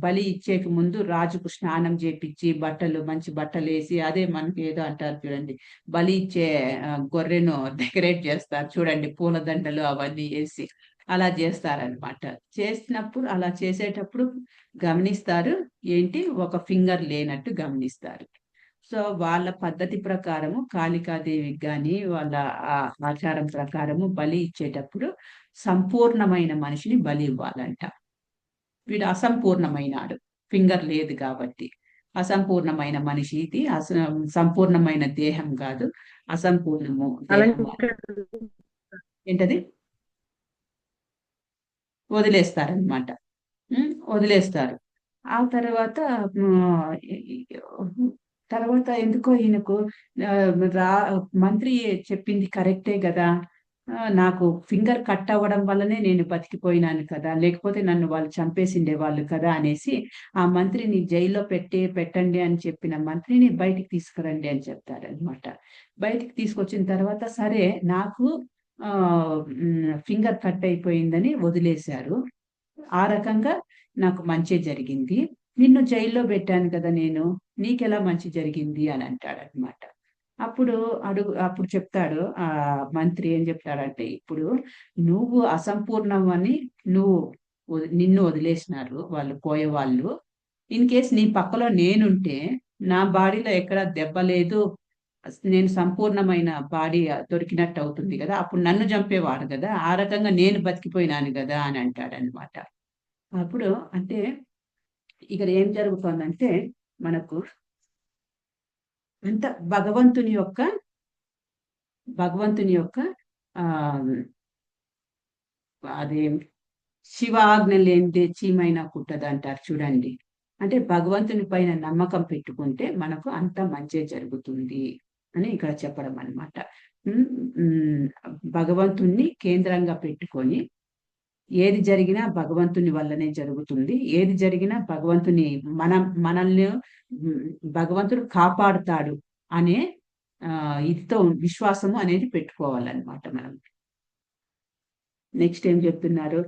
బలి ఇచ్చేకి ముందు రాజుకు స్నానం చేపించి మంచి బట్టలు వేసి, అదే మనకి ఏదో అంటారు చూడండి, బలి ఇచ్చే గొర్రెను డెకరేట్ చేస్తారు చూడండి, పూలదండలు అవన్నీ వేసి అలా చేస్తారనమాట. అలా చేసేటప్పుడు గమనిస్తారు, ఏంటి ఒక ఫింగర్ లేనట్టు గమనిస్తారు. సో వాళ్ళ పద్ధతి ప్రకారము కాళికాదేవికి కానీ వాళ్ళ ఆచారం ప్రకారము బలి ఇచ్చేటప్పుడు సంపూర్ణమైన మనిషిని బలి ఇవ్వాలంట. వీడు అసంపూర్ణమైనాడు, ఫింగర్ లేదు కాబట్టి. అసంపూర్ణమైన మనిషి ఇది, సంపూర్ణమైన దేహం కాదు, అసంపూర్ణము దేహం. ఏంటది? వదిలేస్తారు. ఆ తర్వాత తర్వాత ఎందుకో ఈయనకు ఆ, మంత్రి చెప్పింది కరెక్టే కదా, నాకు ఫింగర్ కట్ అవ్వడం వల్లనే నేను బతికిపోయినాను కదా, లేకపోతే నన్ను వాళ్ళు చంపేసిండే వాళ్ళు కదా అనేసి ఆ మంత్రిని జైల్లో పెట్టండి అని చెప్పిన మంత్రిని బయటికి తీసుకురండి అని చెప్తారనమాట. బయటికి తీసుకొచ్చిన తర్వాత సరే నాకు ఫింగర్ కట్ అయిపోయిందని వదిలేశారు, ఆ రకంగా నాకు మంచి జరిగింది. నిన్ను జైల్లో పెట్టాను కదా నేను, నీకెలా మంచి జరిగింది అని అంటాడనమాట. అప్పుడు చెప్తాడు ఆ మంత్రి ఏం చెప్తాడంటే, ఇప్పుడు నువ్వు అసంపూర్ణం అని నిన్ను వదిలేసినారు వాళ్ళు పోయేవాళ్ళు. ఇన్ కేస్ నీ పక్కలో నేనుంటే నా బాడీలో ఎక్కడ దెబ్బ లేదు, నేను సంపూర్ణమైన బాడీ దొరికినట్టు అవుతుంది కదా, అప్పుడు నన్ను చంపేవాడు కదా, ఆ రకంగా నేను బతికిపోయినాను కదా అని అంటాడనమాట. అప్పుడు అంటే ఇక్కడ ఏం జరుగుతుందంటే మనకు అంత భగవంతుని యొక్క ఆ అదే శివ ఆజ్ఞ లేనిదే చీమైనా కుట్టదు అంటారు చూడండి. అంటే భగవంతుని పైన నమ్మకం పెట్టుకుంటే మనకు అంత మంచి జరుగుతుంది అని ఇక్కడ చెప్పడం అన్నమాట. భగవంతుణ్ణి కేంద్రంగా పెట్టుకొని ఏది జరిగినా భగవంతుని వల్లనే జరుగుతుంది, ఏది జరిగినా మనల్ని భగవంతుడు కాపాడుతాడు అనే ఇదితో విశ్వాసము అనేది పెట్టుకోవాలన్నమాట మనం. నెక్స్ట్ ఏం చెప్తున్నారు,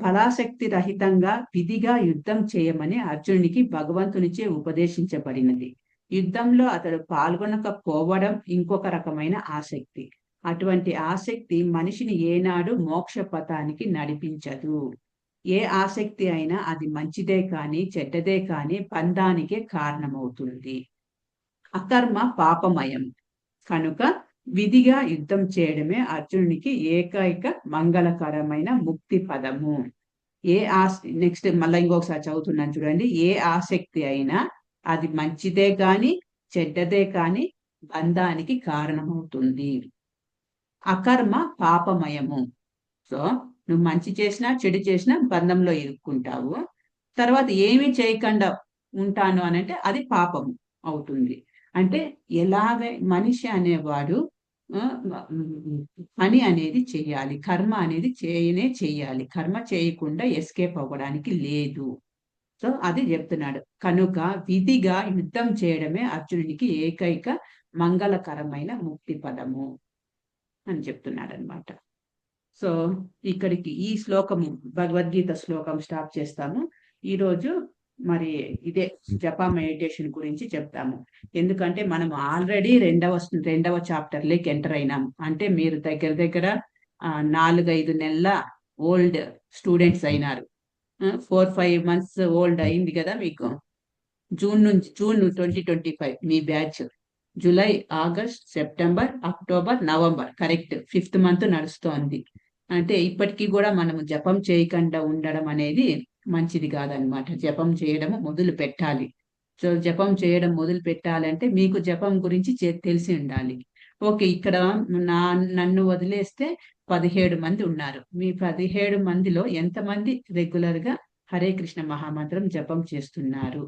ఫలాశక్తి రహితంగా విధిగా యుద్ధం చేయమని అర్జునునికి భగవంతునిచే ఉపదేశించబడినది. యుద్ధంలో అతడు పాల్గొనకపోవడం ఇంకొక రకమైన ఆసక్తి. అటువంటి ఆసక్తి మనిషిని ఏనాడు మోక్ష పథానికి నడిపించదు. ఏ ఆసక్తి అయినా అది మంచిదే కాని చెడ్డదే కాని బంధానికే కారణమవుతుంది. అకర్మ పాపమయం కనుక విధిగా యుద్ధం చేయడమే అర్జునునికి ఏకైక మంగళకరమైన ముక్తి పదము. నెక్స్ట్ మళ్ళీ ఇంకొకసారి చదువుతున్నాను చూడండి. ఏ ఆసక్తి అయినా అది మంచిదే కాని చెడ్డదే కాని బంధానికి కారణమవుతుంది. అకర్మ పాపమయము. సో నువ్వు మంచి చేసినా చెడు చేసినా బంధంలో ఇరుక్కుంటావు. తర్వాత ఏమీ చేయకుండా ఉంటాను అని అంటే అది పాపము అవుతుంది. అంటే ఎలాగ మనిషి అనేవాడు పని అనేది చెయ్యాలి, కర్మ అనేది చెయ్యాలి, కర్మ చేయకుండా ఎస్కేప్ అవ్వడానికి లేదు. సో అది చెప్తున్నాడు. కనుక విధిగా యుద్ధం చేయడమే అర్జునునికి ఏకైక మంగళకరమైన ముక్తి పదము అని చెప్తున్నాడు అనమాట. సో ఇక్కడికి ఈ శ్లోకము భగవద్గీత శ్లోకం స్టార్ట్ చేస్తాము ఈరోజు. మరి ఇదే జపా మెడిటేషన్ గురించి చెప్తాము. ఎందుకంటే మనం ఆల్రెడీ రెండవ చాప్టర్లోకి ఎంటర్ అయినాం. అంటే మీరు దగ్గర 4-5 నెలల ఓల్డ్ స్టూడెంట్స్ అయినారు. 4-5 months ఓల్డ్ అయింది కదా మీకు. జూన్ 2025 మీ batch. July, August, September, October, November correct 5th month నడుస్తోంది. అంటే ఇప్పటికీ కూడా మనము జపం చేయకుండా ఉండడం అనేది మంచిది కాదనమాట. జపం చేయడం మొదలు పెట్టాలి. సో జపం చేయడం మొదలు పెట్టాలంటే మీకు జపం గురించి తెలిసి ఉండాలి. ఓకే, ఇక్కడ నన్ను వదిలేస్తే 17 మంది ఉన్నారు. మీ 17 మందిలో ఎంతమంది రెగ్యులర్ గా హరే కృష్ణ మహామంత్రం జపం చేస్తున్నారు?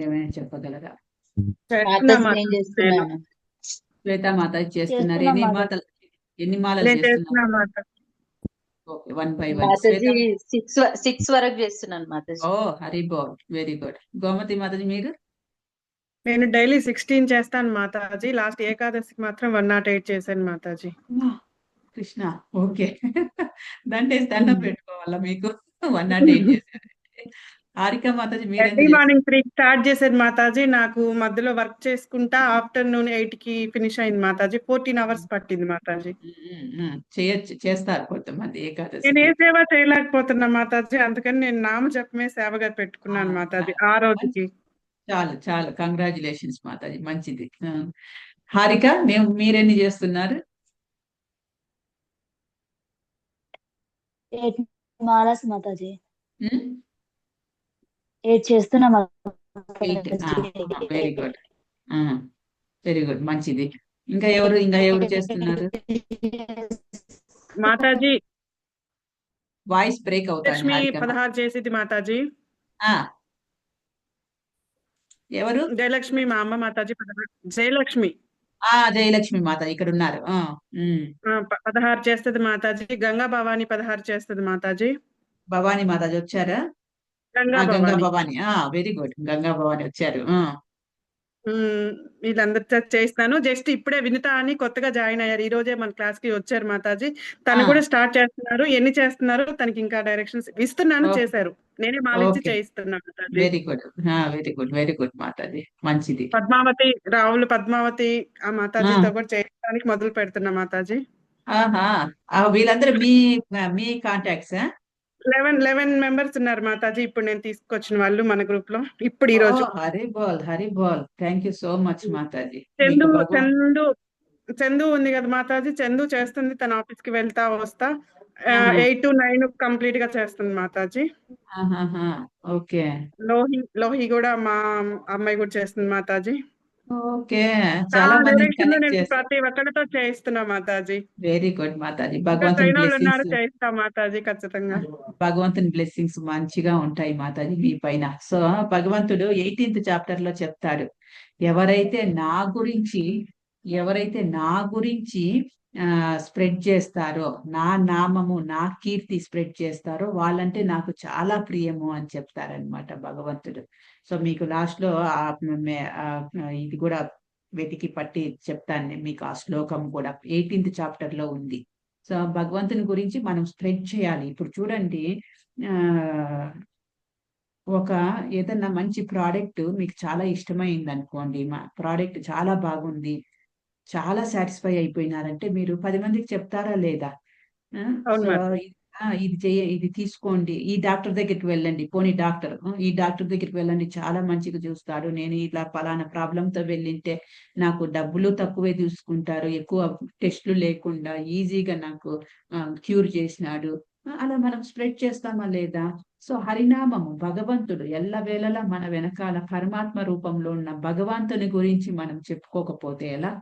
ఏమైనా చెప్పగలరా? శ్వేతా మాత చేస్తున్నారు. ఎన్ని మాలలు చేస్తున్నారు? Okay, 1 by 1. 6 వరకు చేస్తున్నాను మాతాజీ. ఓ హరి బోల్, వెరీ గుడ్. గోమతి మాతాజీ మీరు? నేను డైలీ 16 చేస్తాను మాతాజీ. లాస్ట్ ఏకాదశికి మాత్రం 108 చేశాను మాతాజీ. కృష్ణ, ఓకే. దండం పెట్టుకోవాలా మీకు 108 చేశారు. Harika Mataji early morning 3 start చేశాను మాతాజీ. నాకు మధ్యలో వర్క్ చేసుకుంటా ఆఫ్టర్నూన్ 8 కి ఫినిష్ అయింది మాతాజీ. 14 hours పట్టింది మాతాజీ. చేస్తారు కొంతమంది ఏకాదశి. నేను ఏ సేవ చేయలేకపోతున్నా మాతాజీ, అందుకని నేను నామ జపమే సేవగా పెట్టుకున్నాను మాతాజీ ఆ రోజుకి. చాలు కంగ్రాచులేషన్స్ మాతాజీ, మంచిది. హారిక మీరెన్ని చేస్తున్నారు? 8 మాలస్ మాతాజీ. 8 చేస్తున్నా. వెరీ గుడ్, వెరీ గుడ్, మంచిది. ఇంకా ఎవరు చేస్తున్నారు మాతాజీ? వాయిస్ బ్రేక్ అవుతుంది. 16 చేసింది మాతాజీ. ఎవరు? జయలక్ష్మి మా అమ్మ మాతాజీ 16 జయలక్ష్మి జయలక్ష్మి మాత ఇక్కడ ఉన్నారు. ఉమ్. 16 చేస్తుంది మాతాజీ. గంగా భవాని 16 చేస్తుంది మాతాజీ. భవానీ మాతాజీ వచ్చారా? గంగా గంగా భవాని భవాని. వెరీ గుడ్, గంగా భవాని వచ్చారు. వీళ్ళందరితో చేస్తాను. జస్ట్ ఇప్పుడే వినిత అని కొత్తగా జాయిన్ అయ్యారు. ఈ రోజే మన క్లాస్ కి వచ్చారు మాతాజీ. తను కూడా స్టార్ట్ చేస్తున్నారు. ఎన్ని చేస్తున్నారు తనకి ఇంకా డైరెక్షన్స్ ఇస్తున్నాను. ఓకే. చేశారు. నేనే మాలించి ఓకే. చేయిస్తున్నాను మాతాజీ. Very good, very good, very good మాతాజీ, మంచిది. పద్మావతి రావులు పద్మావతి ఆ మాతాజీతో కూడా చేయడానికి మొదలు పెడుతున్నా మాతాజీ. ఆహా. వీళ్ళందరూ మీ కాంటాక్ట్స్? 11 మెంబర్స్ ఉన్నారు మాతాజీ. ఇప్పుడు నేను తీసుకొచ్చిన వాళ్ళు మన గ్రూప్ లో ఇప్పుడు ఈ రోజు. హరి బోల్, థ్యాంక్ యూ సో మచ్ మాతాజీ. చందు ఉంది కదా మాతాజీ. చందు చేస్తుంది. తన ఆఫీస్ కి వెళ్తా వస్తా 8 to 9 కంప్లీట్ గా చేస్తుంది మాతాజీ. ఓకే. లోహి కూడా మా అమ్మాయి కూడా చేస్తుంది మాతాజీ. ఓకే, చాలా మంది నేను ప్రతి ఒక్కరితో చేయిస్తున్నా మాతాజీ. వెరీ గుడ్ మాతాజీ. భగవంతుని బ్లెస్సింగ్స్, చేయిస్తా మాతాజీ ఖచ్చితంగా. భగవంతుని బ్లెస్సింగ్స్ మంచిగా ఉంటాయి మాతాజీ మీ పైన. సో భగవంతుడు 18th చాప్టర్ లో చెప్తాడు, ఎవరైతే నా గురించి స్ప్రెడ్ చేస్తారో, నా నామము నా కీర్తి స్ప్రెడ్ చేస్తారో వాళ్ళంటే నాకు చాలా ప్రియము అని చెప్తారనమాట భగవంతుడు. సో మీకు లాస్ట్ లో ఇది కూడా వెతికి పట్టి చెప్తాను మీకు. ఆ శ్లోకం కూడా 18th చాప్టర్ లో ఉంది. సో భగవంతుని గురించి మనం స్ప్రెడ్ చేయాలి. ఇప్పుడు చూడండి, ఏదన్నా మంచి ప్రోడక్ట్ మీకు చాలా ఇష్టమైంది అనుకోండి, మా ప్రోడక్ట్ చాలా బాగుంది, చాలా సాటిస్ఫై అయిపోయినారంటే మీరు 10 మందికి చెప్తారా లేదా? ఇది తీసుకోండి, ఈ డాక్టర్ దగ్గరికి వెళ్ళండి, ఈ డాక్టర్ దగ్గరికి వెళ్ళండి, చాలా మంచిగా చూస్తాడు, నేను ఇలా పలానా ప్రాబ్లంతో వెళ్ళింటే నాకు డబ్బులు తక్కువే తీసుకుంటారు, ఎక్కువ టెస్టులు లేకుండా ఈజీగా నాకు క్యూర్ చేసినాడు. అలా మనం స్ప్రెడ్ చేస్తామా లేదా? సో హరినామము, భగవంతుడు ఎల్లవేళలా మన వెనకాల పరమాత్మ రూపంలో ఉన్న భగవంతుని గురించి మనం చెప్పుకోకపోతే ఎలా?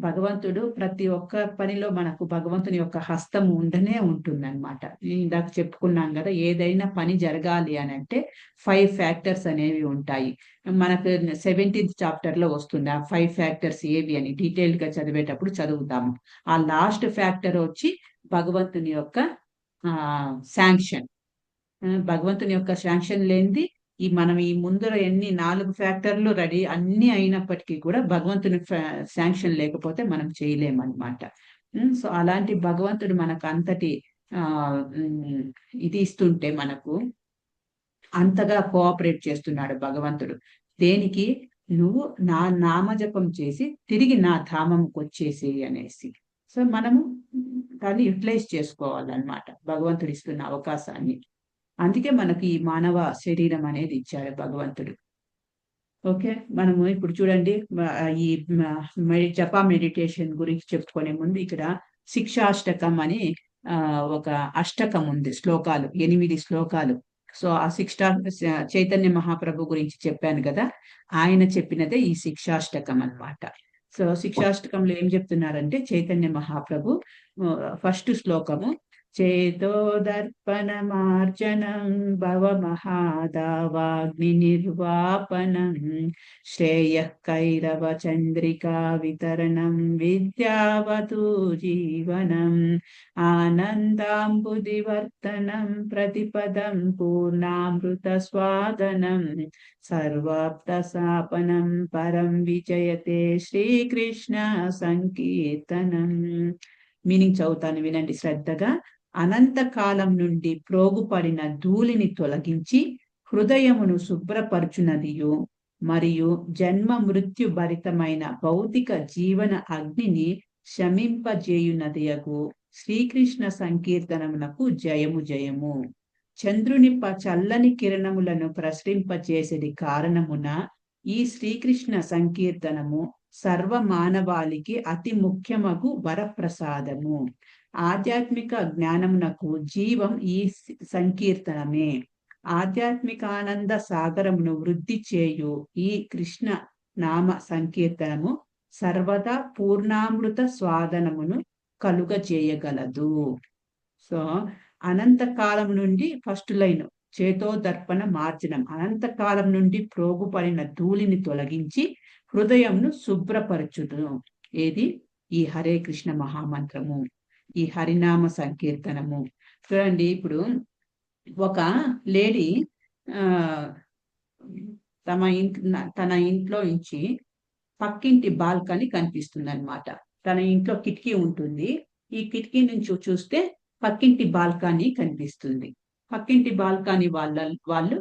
భగవంతుడు ప్రతి ఒక్క పనిలో మనకు భగవంతుని యొక్క హస్తం ఉండనే ఉంటుందన్నమాట. ఇందాక చెప్పుకున్నాం కదా, ఏదైనా పని జరగాలి అని అంటే 5 ఫ్యాక్టర్స్ అనేవి ఉంటాయి. మనకు 17th చాప్టర్ లో వస్తుంది ఆ 5 ఫ్యాక్టర్స్ ఏవి అని. డీటెయిల్ గా చదివేటప్పుడు చదువుతాము. ఆ లాస్ట్ ఫ్యాక్టర్ వచ్చి భగవంతుని యొక్క శాంక్షన్. భగవంతుని యొక్క శాంక్షన్ లేనిది మనం ఈ ముందర 4 ఫ్యాక్టర్లు రెడీ అన్ని అయినప్పటికీ కూడా భగవంతుని శాంక్షన్ లేకపోతే మనం చేయలేమన్నమాట. సో అలాంటి భగవంతుడు మనకు అంతటి ఇది ఇస్తుంటే మనకు అంతగా కోఆపరేట్ చేస్తున్నాడు భగవంతుడు. దేనికి? నువ్వు నా నామజపం చేసి తిరిగి నా ధామంకి వచ్చేసి అనేసి. సో మనము దాన్ని యూటిలైజ్ చేసుకోవాలన్నమాట, భగవంతుడు ఇస్తున్న అవకాశాన్ని. అందుకే మనకి ఈ మానవ శరీరం అనేది ఇచ్చాడు భగవంతుడు. ఓకే, మనము ఇప్పుడు చూడండి, ఈ జపా మెడిటేషన్ గురించి చెప్పుకునే ముందు ఇక్కడ శిక్షాష్టకం అని ఒక అష్టకం ఉంది, శ్లోకాలు, 8 శ్లోకాలు. సో ఆ చైతన్య మహాప్రభు గురించి చెప్పాను కదా, ఆయన చెప్పినదే ఈ శిక్షాష్టకం అన్నమాట. సో శిక్షాష్టకంలో ఏం చెప్తున్నారంటే చైతన్య మహాప్రభు ఫస్ట్ శ్లోకము, చేతోదర్పణమార్జనం భవమహాదావాగ్ని నిర్వాపనం శ్రేయః కైరవ చంద్రికా వితరణం విద్యావతు జీవనం ఆనందాంబుదివర్తనం ప్రతిపదం పూర్ణామృత స్వాదనం సర్వాప్తసాపనం పరం విజయతే శ్రీకృష్ణ సంకీర్తనం. మీనింగ్ చదువుతాను, వినండి శ్రద్ధగా. అనంతకాలం నుండి ప్రోగుపడిన ధూళిని తొలగించి హృదయమును శుభ్రపరచునదియు మరియు జన్మ మృత్యు భరితమైన భౌతిక జీవన అగ్నిని శమింపజేయునదియగు శ్రీకృష్ణ సంకీర్తనమునకు జయము జయము. చంద్రుని చల్లని కిరణములను ప్రసరింపజేసేది కారణమున ఈ శ్రీకృష్ణ సంకీర్తనము సర్వ మానవాళికి అతి ముఖ్యమగు వరప్రసాదము. ఆధ్యాత్మిక జ్ఞానమునకు జీవం ఈ సంకీర్తనమే. ఆధ్యాత్మిక ఆనంద సాగరమును వృద్ధి చేయు ఈ కృష్ణ నామ సంకీర్తనము సర్వదా పూర్ణామృత స్వాదనమును కలుగజేయగలదు. సో అనంత కాలం నుండి ఫస్ట్ లైన్ చేతోదర్పణ మార్జనం, అనంతకాలం నుండి ప్రోగుపడిన ధూళిని తొలగించి హృదయంను శుభ్రపరచును. ఏది? ఈ హరే కృష్ణ మహామంత్రము, ఈ హరినామ సంకీర్తనము. చూడండి, ఇప్పుడు ఒక లేడీ తన ఇంట్లో నుంచి పక్కింటి బాల్కనీ కనిపిస్తుంది అనమాట. తన ఇంట్లో కిటికీ ఉంటుంది. ఈ కిటికీ నుంచి చూస్తే పక్కింటి బాల్కనీ కనిపిస్తుంది. పక్కింటి బాల్కనీ వాళ్ళు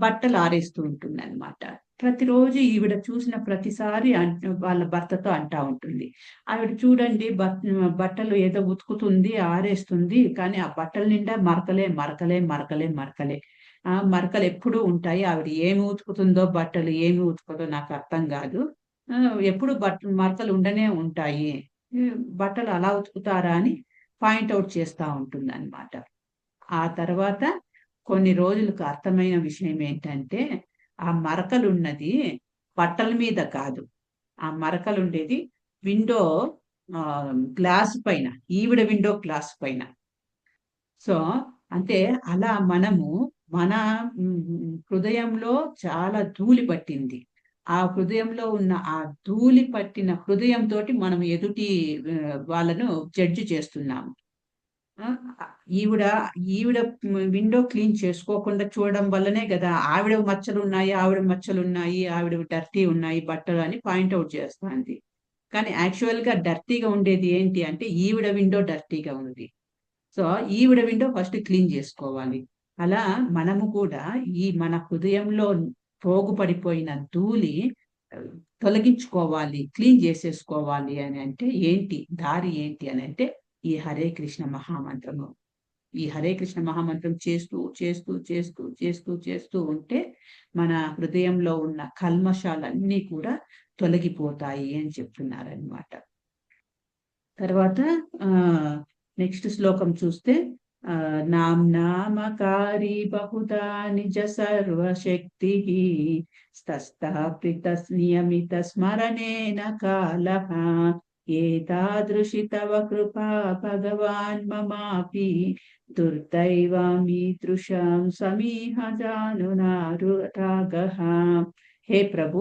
బట్టలు ఆరేస్తూ ఉంటుంది అనమాట. ప్రతిరోజు ఈవిడ చూసిన ప్రతిసారి వాళ్ళ భర్తతో అంటా ఉంటుంది, ఆవిడ చూడండి బట్టలు ఏదో ఉతుకుతుంది, ఆరేస్తుంది, కానీ ఆ బట్టల నిండా మరకలే మరకలే మరకలే మరకలే మరకలు ఎప్పుడూ ఉంటాయి. ఆవిడ ఏమి ఉతుకుతుందో బట్టలు ఏమి ఉతుకుతుందో నాకు అర్థం కాదు, ఎప్పుడు మరకలు ఉండనే ఉంటాయి, బట్టలు అలా ఉతుకుతారా అని పాయింట్అవుట్ చేస్తూ ఉంటుంది అనమాట. ఆ తర్వాత కొన్ని రోజులకు అర్థమైన విషయం ఏంటంటే, ఆ మరకలు ఉన్నది బట్టల మీద కాదు, ఆ మరకలు ఉండేది విండో గ్లాస్ పైన, ఈవిడ విండో గ్లాస్ పైన. సో అంటే అలా మనము మన హృదయంలో చాలా ధూళి పట్టింది. ఆ హృదయంలో ఉన్న ఆ ధూళి పట్టిన హృదయంతో మనం ఎదుటి వాళ్ళను జడ్జి చేస్తున్నాము. ఈవిడ విండో క్లీన్ చేసుకోకుండా చూడడం వల్లనే కదా ఆవిడ మచ్చలు ఉన్నాయి, ఆవిడ డర్టీ ఉన్నాయి బట్టలు అని పాయింట్అవుట్ చేస్తుంది. కానీ యాక్చువల్ గా డర్టీగా ఉండేది ఏంటి అంటే ఈవిడ విండో డర్టీగా ఉంది. సో ఈవిడ విండో ఫస్ట్ క్లీన్ చేసుకోవాలి. అలా మనము కూడా మన హృదయంలో పోగుపడిపోయిన ధూళి తొలగించుకోవాలి, క్లీన్ చేసేసుకోవాలి అని అంటే ఏంటి దారి ఏంటి అని అంటే ఈ హరే కృష్ణ మహామంత్రము. ఈ హరే కృష్ణ మహామంత్రం చేస్తూ చేస్తూ చేస్తూ చేస్తూ చేస్తూ ఉంటే మన హృదయంలో ఉన్న కల్మషాలన్నీ కూడా తొలగిపోతాయి అని చెప్తున్నారనమాట. తర్వాత నెక్స్ట్ శ్లోకం చూస్తే నామకారి బహుదా నిజ సర్వశక్తి స్థాపిత నియమిత స్మరణేన కాలః ఏతాదృశి తవ కృపా భగవాన్ మమాపి దుర్దైవామీదృశం సమీహ జానునారురాగః. హే ప్రభు,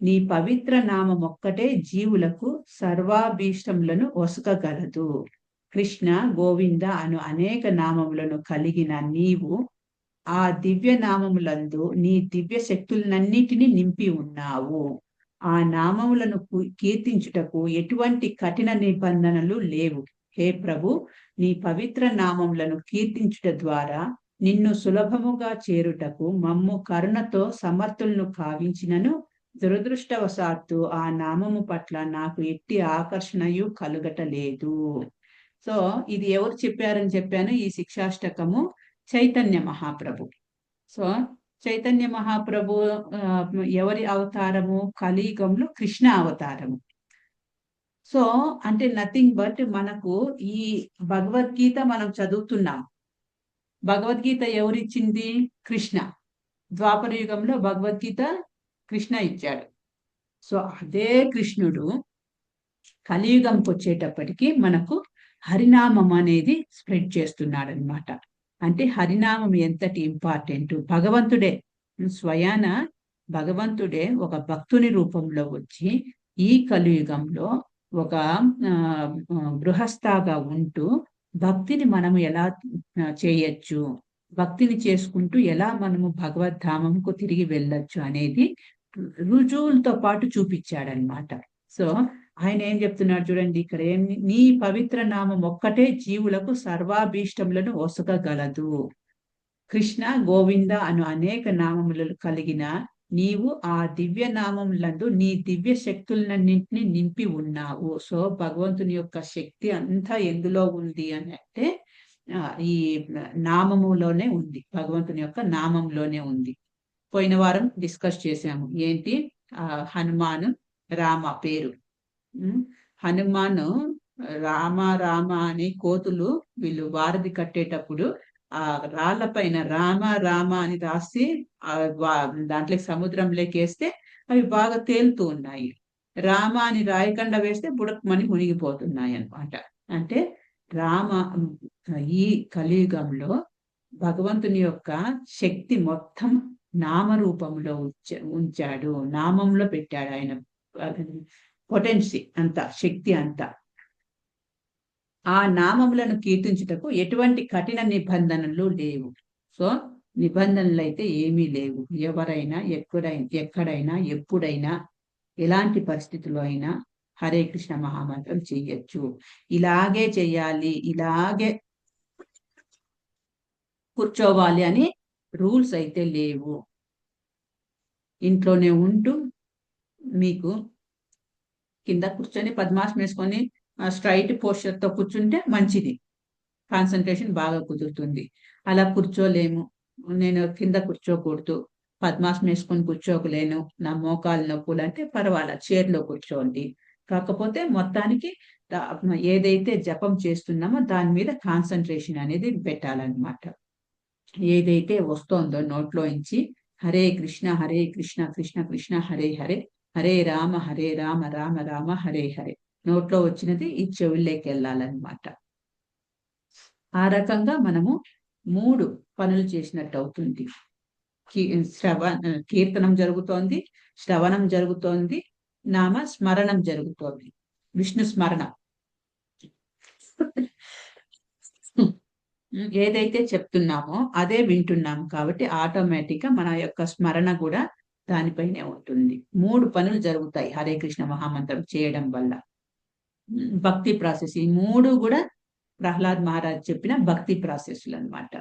నీ పవిత్ర నామం ఒక్కటే జీవులకు సర్వాభీష్టములను ఒసగగలదు. కృష్ణ, గోవింద అను అనేక నామములను కలిగిన నీవు ఆ దివ్య నామములందు నీ దివ్య శక్తులన్నిటినీ నింపి ఉన్నావు. ఆ నామములను కీర్తించుటకు ఎటువంటి కఠిన నిబంధనలు లేవు. హే ప్రభు, నీ పవిత్ర నామములను కీర్తించుట ద్వారా నిన్ను సులభముగా చేరుటకు మమ్ము కరుణతో సమర్థులను కావించినను దురదృష్టవశాత్తు ఆ నామము పట్ల నాకు ఎట్టి ఆకర్షణయు కలుగటలేదు. సో ఇది ఎవరు చెప్పారని చెప్పాను, ఈ శిక్షాష్టకము చైతన్య మహాప్రభు. సో చైతన్య మహాప్రభు ఎవరి అవతారము? కలియుగంలో కృష్ణ అవతారము. సో అంటే నథింగ్ బట్ మనకు ఈ భగవద్గీత మనం చదువుతున్నాం. భగవద్గీత ఎవరిచ్చింది? కృష్ణ. ద్వాపర యుగంలో భగవద్గీత కృష్ణ ఇచ్చాడు. సో అదే కృష్ణుడు కలియుగంకి వచ్చేటప్పటికి మనకు హరినామం అనేది స్ప్రెడ్ చేస్తున్నాడు అనమాట. అంటే హరినామం ఎంతటి ఇంపార్టెంట్. భగవంతుడే స్వయాన భగవంతుడే ఒక భక్తుని రూపంలో వచ్చి ఈ కలియుగంలో ఒక గృహస్థగా ఉంటూ భక్తిని మనము ఎలా చేయొచ్చు, భక్తిని చేసుకుంటూ ఎలా మనము భగవద్ధామంకు తిరిగి వెళ్ళొచ్చు అనేది రుజువులతో పాటు చూపించాడనమాట. సో ఆయన ఏం చెప్తున్నాడు చూడండి ఇక్కడ, నీ పవిత్ర నామం ఒక్కటే జీవులకు సర్వాభీష్టములను ఒసగగలదు. కృష్ణ, గోవింద అను అనేక నామములను కలిగిన నీవు ఆ దివ్య నామములందు నీ దివ్య శక్తులన్నింటినీ నింపి ఉన్నావు. సో భగవంతుని యొక్క శక్తి అంతా ఎందులో ఉంది అని అంటే ఈ నామములోనే ఉంది, భగవంతుని యొక్క నామంలోనే ఉంది. పోయిన వారం డిస్కస్ చేశాము ఏంటి, హనుమాను రామ పేరు. హనుమాను రామ రామ అని కోతులు వీళ్ళు వారధి కట్టేటప్పుడు ఆ రాళ్ల పైన రామ రామ అని రాసి దాంట్లోకి సముద్రంలోకి వేస్తే అవి బాగా తేలుతూ ఉన్నాయి. రామ అని రాయకుండా వేస్తే బుడకమని మునిగిపోతున్నాయి అన్నమాట. అంటే రామ ఈ కలియుగంలో భగవంతుని యొక్క శక్తి మొత్తం నామరూపంలో ఉంచాడు, నామంలో పెట్టాడు. ఆయన పొటెన్సీ అంతా, శక్తి అంతా. ఆ నామములను కీర్తించుటకు ఎటువంటి కఠిన నిబంధనలు లేవు. సో నిబంధనలు అయితే ఏమీ లేవు. ఎవరైనా ఎక్కడైనా ఎప్పుడైనా ఎలాంటి పరిస్థితుల్లో అయినా హరే కృష్ణ మహామంత్రం చెయ్యొచ్చు. ఇలాగే చెయ్యాలి, ఇలాగే కూర్చోవాలి అని రూల్స్ అయితే లేవు. ఇంట్లోనే ఉంటూ మీకు కింద కూర్చొని పద్మాసనం వేసుకొని స్ట్రైట్ పోస్చర్ తో కూర్చుంటే మంచిది, కాన్సన్ట్రేషన్ బాగా కుదురుతుంది. అలా కూర్చోలేము, నేను కింద కూర్చోకూడదు, పద్మాసనం వేసుకొని కూర్చోకలేను, నా మోకాలు నొప్పులు అంటే పర్వాలా, చైర్లో కూర్చోండి. కాకపోతే మొత్తానికి ఏదైతే జపం చేస్తున్నామో దాని మీద కాన్సన్ట్రేషన్ అనేది పెట్టాలన్నమాట. ఏదైతే వస్తోందో నోట్లోంచి హరే కృష్ణ కృష్ణ కృష్ణ హరే హరే, హరే రామ రామ రామ హరే హరే, నోట్లో వచ్చినది ఈ చెవుల్లోకి వెళ్ళాలన్నమాట. ఆ రకంగా మనము 3 పనులు చేసినట్టు అవుతుంది. కీర్తనం జరుగుతోంది, శ్రవణం జరుగుతోంది, నామ స్మరణం జరుగుతోంది, విష్ణు స్మరణ. ఏదైతే చెప్తున్నామో అదే వింటున్నాము కాబట్టి ఆటోమేటిక్ గా మన యొక్క స్మరణ కూడా దానిపైనే ఉంటుంది. 3 పనులు జరుగుతాయి హరే కృష్ణ మహామంత్రం చేయడం వల్ల. భక్తి ప్రాసెస్, ఈ 3 కూడా ప్రహ్లాద్ మహారాజ్ చెప్పిన భక్తి ప్రాసెస్లు అన్నమాట.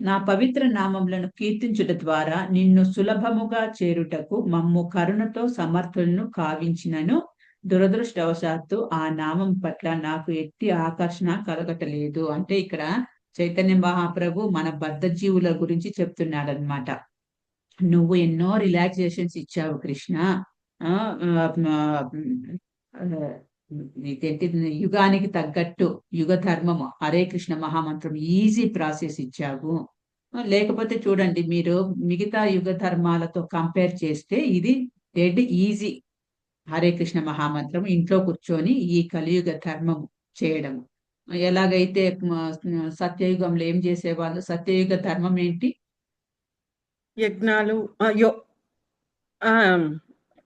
నా పవిత్ర నామములను కీర్తించుట ద్వారా నిన్ను సులభముగా చేరుటకు మమ్ము కరుణతో సమర్థులను కావించినను దురదృష్టవశాత్తు ఆ నామం పట్ల నాకు ఎట్టి ఆకర్షణ కలగటలేదు. అంటే ఇక్కడ చైతన్య మహాప్రభు మన బద్ధ జీవుల గురించి చెప్తున్నాడు అనమాట. నువ్వు ఎన్నో రిలాక్సేషన్స్ ఇచ్చావు కృష్ణ, ఇదేంటి యుగానికి తగ్గట్టు యుగ ధర్మము హరే కృష్ణ మహామంత్రం ఈజీ ప్రాసెస్ ఇచ్చావు. లేకపోతే చూడండి, మీరు మిగతా యుగ ధర్మాలతో కంపేర్ చేస్తే ఇది డెడ్ ఈజీ. హరే కృష్ణ మహామంత్రం ఇంట్లో కూర్చొని ఈ కలియుగ ధర్మం చేయడము. ఎలాగైతే సత్యయుగంలో ఏం చేసేవాళ్ళు, సత్యయుగ ధర్మం ఏంటి? యజ్ఞాలు,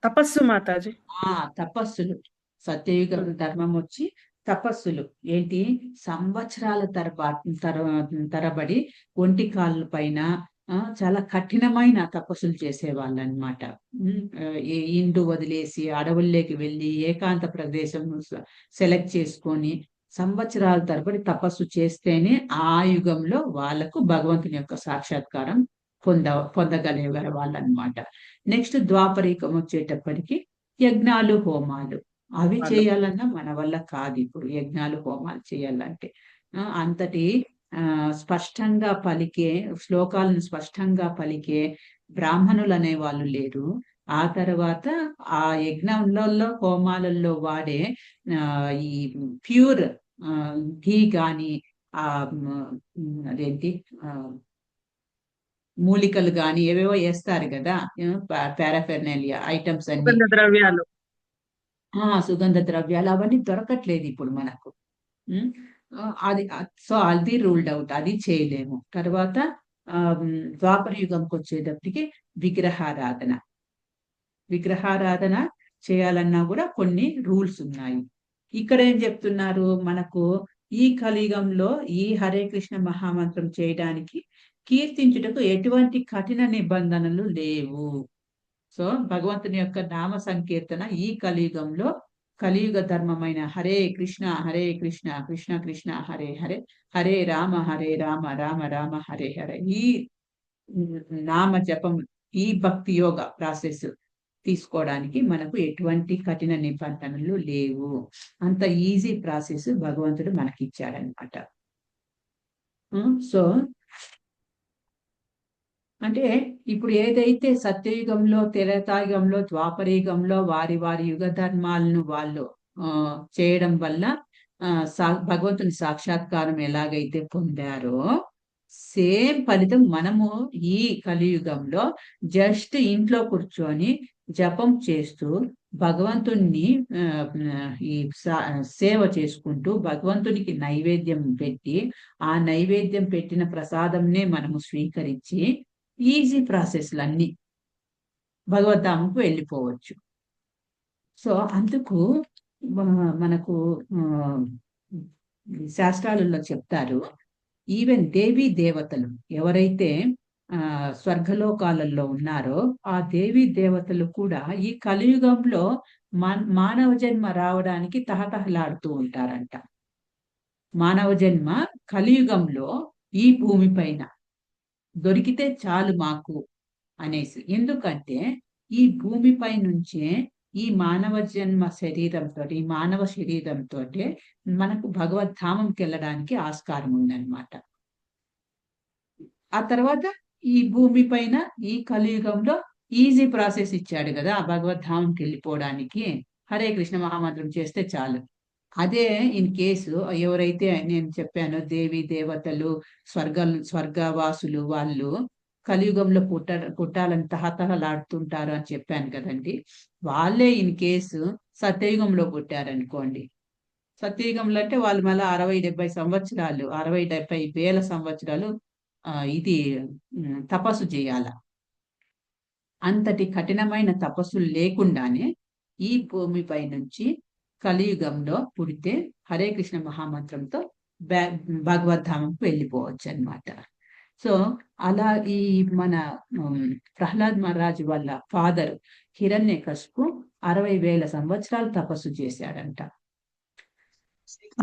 తపస్సు మాతాజీ. తపస్సులు. సత్యయుగ ధర్మం వచ్చి తపస్సులు ఏంటి, సంవత్సరాల తరబడి ఒంటి కాళ్ళ పైన చాలా కఠినమైన తపస్సులు చేసేవాళ్ళు అనమాట. ఇండు వదిలేసి అడవుల్లోకి వెళ్ళి ఏకాంత ప్రదేశం సెలెక్ట్ చేసుకొని సంవత్సరాల తరబడి తపస్సు చేస్తేనే ఆ యుగంలో వాళ్ళకు భగవంతుని యొక్క సాక్షాత్కారం పొందగలిగే వాళ్ళు అనమాట. నెక్స్ట్ ద్వాపరికం వచ్చేటప్పటికి యజ్ఞాలు హోమాలు అవి చేయాలన్నా మన వల్ల కాదు. ఇప్పుడు యజ్ఞాలు హోమాలు చేయాలంటే అంతటి స్పష్టంగా పలికే శ్లోకాలను స్పష్టంగా పలికే బ్రాహ్మణులు అనే వాళ్ళు లేరు. ఆ తర్వాత ఆ యజ్ఞంలో హోమాలలో వాడే ఈ ప్యూర్ ఘీ గాని అదేంటి మూలికలు గాని ఏవేవో వేస్తారు కదా, పారాఫెర్నాలియా ఐటమ్స్ అన్ని, ద్రవ్యాలు, సుగంధ ద్రవ్యాలు అవన్నీ దొరకట్లేదు ఇప్పుడు మనకు. అది సో అది రూల్డ్ అవుట్, అది చేయలేము. తర్వాత ద్వాపర యుగంకి వచ్చేటప్పటికి విగ్రహారాధన చేయాలన్నా కూడా కొన్ని రూల్స్ ఉన్నాయి. ఇక్కడ ఏం చెప్తున్నారు మనకు, ఈ కలియుగంలో ఈ హరే కృష్ణ మహామంత్రం చేయడానికి కీర్తించుటకు ఎటువంటి కఠిన నిబంధనలు లేవు. సో భగవంతుని యొక్క నామ సంకీర్తన ఈ కలియుగంలో కలియుగ ధర్మమైన హరే కృష్ణ కృష్ణ కృష్ణ హరే హరే, హరే రామ రామ రామ హరే హరే, ఈ నామ జపం, ఈ భక్తి యోగ ప్రాసెస్ తీసుకోవడానికి మనకు ఎటువంటి కఠిన నిబంధనలు లేవు. అంత ఈజీ ప్రాసెస్ భగవంతుడు మనకిచ్చాడనమాట. సో అంటే ఇప్పుడు ఏదైతే సత్యయుగంలో, త్రేతాయుగంలో, ద్వాపరయుగంలో వారి యుగ ధర్మాలను వాళ్ళు చేయడం వల్ల భగవంతుని సాక్షాత్కారం ఎలాగైతే పొందారో సేమ్ ఫలితం మనము ఈ కలియుగంలో జస్ట్ ఇంట్లో కూర్చొని జపం చేస్తూ భగవంతుణ్ణి ఈ సేవ చేసుకుంటూ భగవంతునికి నైవేద్యం పెట్టి ఆ నైవేద్యం పెట్టిన ప్రసాదంనే మనము స్వీకరించి ఈజీ ప్రాసెస్లన్నీ భగవద్ధామంకు వెళ్ళిపోవచ్చు. సో అందుకు మనకు శాస్త్రాలలో చెప్తారు, ఈవెన్ దేవీ దేవతలు ఎవరైతే స్వర్గలోకాలలో ఉన్నారో ఆ దేవీ దేవతలు కూడా ఈ కలియుగంలో మానవ జన్మ రావడానికి తహతహలాడుతూ ఉంటారంట. మానవ జన్మ కలియుగంలో ఈ భూమి పైన దొరికితే చాలు మాకు అనేసి. ఎందుకంటే ఈ భూమిపై నుంచే ఈ మానవ జన్మ శరీరంతో ఈ మానవ శరీరంతో మనకు భగవద్ధామంకి వెళ్ళడానికి ఆస్కారం ఉందన్నమాట. ఆ తర్వాత ఈ భూమి పైన ఈ కలియుగంలో ఈజీ ప్రాసెస్ ఇచ్చాడు కదా ఆ భగవద్ధామంకి వెళ్ళిపోవడానికి. హరే కృష్ణ మహామంత్రం చేస్తే చాలు. అదే ఇన్ కేసు ఎవరైతే నేను చెప్పానో దేవి దేవతలు స్వర్గవాసులు వాళ్ళు కలియుగంలో పుట్టాలని తహతహలాడుతుంటారు అని చెప్పాను కదండి. వాళ్ళే ఇన్ కేసు సత్యయుగంలో పుట్టారనుకోండి. సత్యయుగంలో అంటే వాళ్ళు మళ్ళీ 60-70 సంవత్సరాలు 60-70 వేల సంవత్సరాలు ఇది తపస్సు చేయాల. అంతటి కఠినమైన తపస్సులు లేకుండానే ఈ భూమిపై నుంచి కలియుగంలో పుడితే హరే కృష్ణ మహామంత్రంతో భగవద్ధామంకు వెళ్ళిపోవచ్చు అన్నమాట. సో అలా ఈ మన ప్రహ్లాద్ మహారాజు వాళ్ళ ఫాదర్ హిరణ్యకశిపు 60,000 సంవత్సరాలు తపస్సు చేశాడంట.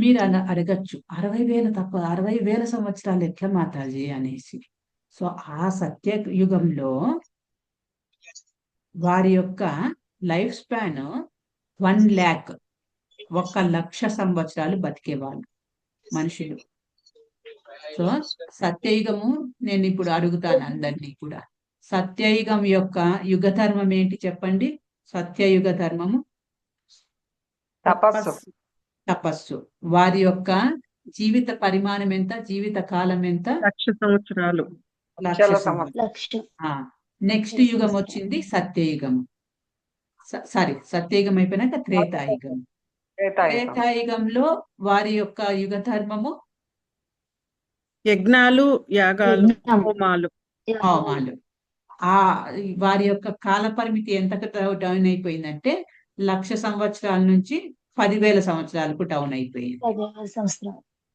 మీరు అలా అడగచ్చు, 60,000 సంవత్సరాలు ఎట్లా మాతాజీ అనేసి. సో ఆ సత్యయుగంలో వారి యొక్క లైఫ్ స్పాన్ 1,00,000 సంవత్సరాలు బతికేవాళ్ళు మనుషులు. సో సత్యయుగము నేను ఇప్పుడు అడుగుతాను అందరినీ కూడా, సత్యయుగం యొక్క యుగ ధర్మం ఏంటి చెప్పండి? సత్యయుగ ధర్మము తపస్సు. వారి యొక్క జీవిత పరిమాణం ఎంత? జీవిత కాలం ఎంత? 1,00,000 సంవత్సరాలు. 1,00,000. నెక్స్ట్ యుగం వచ్చింది సత్యయుగము. సారీ, సత్యయుగం అయిపోయినాక త్రేతాయుగం. త్రేతాయుగంలో వారి యొక్క యుగ ధర్మము యజ్ఞాలు, యాగాలు, హోమాలు. వారి యొక్క కాల పరిమితి ఎంత డౌన్ అయిపోయిందంటే 1,00,000 సంవత్సరాల నుంచి 10,000 సంవత్సరాలకు డౌన్ అయిపోయింది.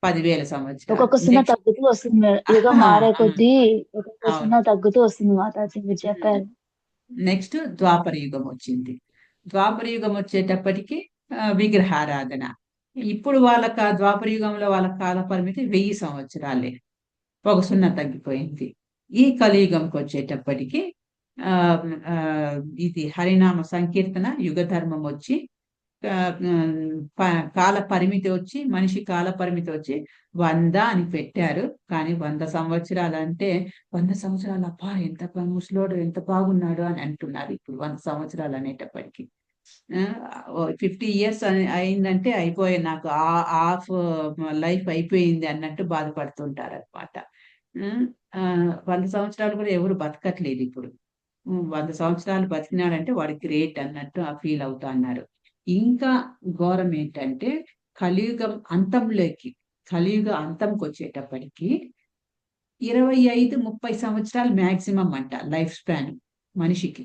10,000 సంవత్సరాలు. ఒక్కొక్క సున్నా తగ్గుతూ వస్తుంది. యుగం మారే కొద్దీ ఒక్కొక్క సున్నా తగ్గుతూ వస్తుంది మాతాజీ, మీరు చెప్పారు. నెక్స్ట్ ద్వాపర యుగం వచ్చింది. ద్వాపర యుగం వచ్చేటప్పటికి విగ్రహారాధన. ఇప్పుడు వాళ్ళకి ద్వాపర యుగంలో వాళ్ళ కాల పరిమితి 1000 సంవత్సరాలే, ఒక సున్నా తగ్గిపోయింది. ఈ కలియుగంకి వచ్చేటప్పటికి ఇది హరినామ సంకీర్తన యుగ ధర్మం వచ్చి కాల పరిమితి వచ్చి మనిషి కాల పరిమితి వచ్చి 100 అని పెట్టారు. కానీ 100 సంవత్సరాలు అంటే 100 సంవత్సరాలు అబ్బా ఎంత ముసలోడు ఎంత బాగున్నాడు అని అంటున్నారు. ఇప్పుడు 100 సంవత్సరాలు అనేటప్పటికి 50 years అయిందంటే అయిపోయే, నాకు హాఫ్ లైఫ్ అయిపోయింది అన్నట్టు బాధపడుతుంటారు అనమాట. 100 సంవత్సరాలు కూడా ఎవరు బతకట్లేదు ఇప్పుడు. 100 సంవత్సరాలు బతికినాడంటే వాడు గ్రేట్ అన్నట్టు ఫీల్ అవుతా అన్నారు. ఇంకా ఘోరం ఏంటంటే కలియుగం అంతంలోకి, కలియుగ అంతంకి వచ్చేటప్పటికి 25-30 సంవత్సరాలు మ్యాక్సిమం అంట లైఫ్ స్పాన్ మనిషికి.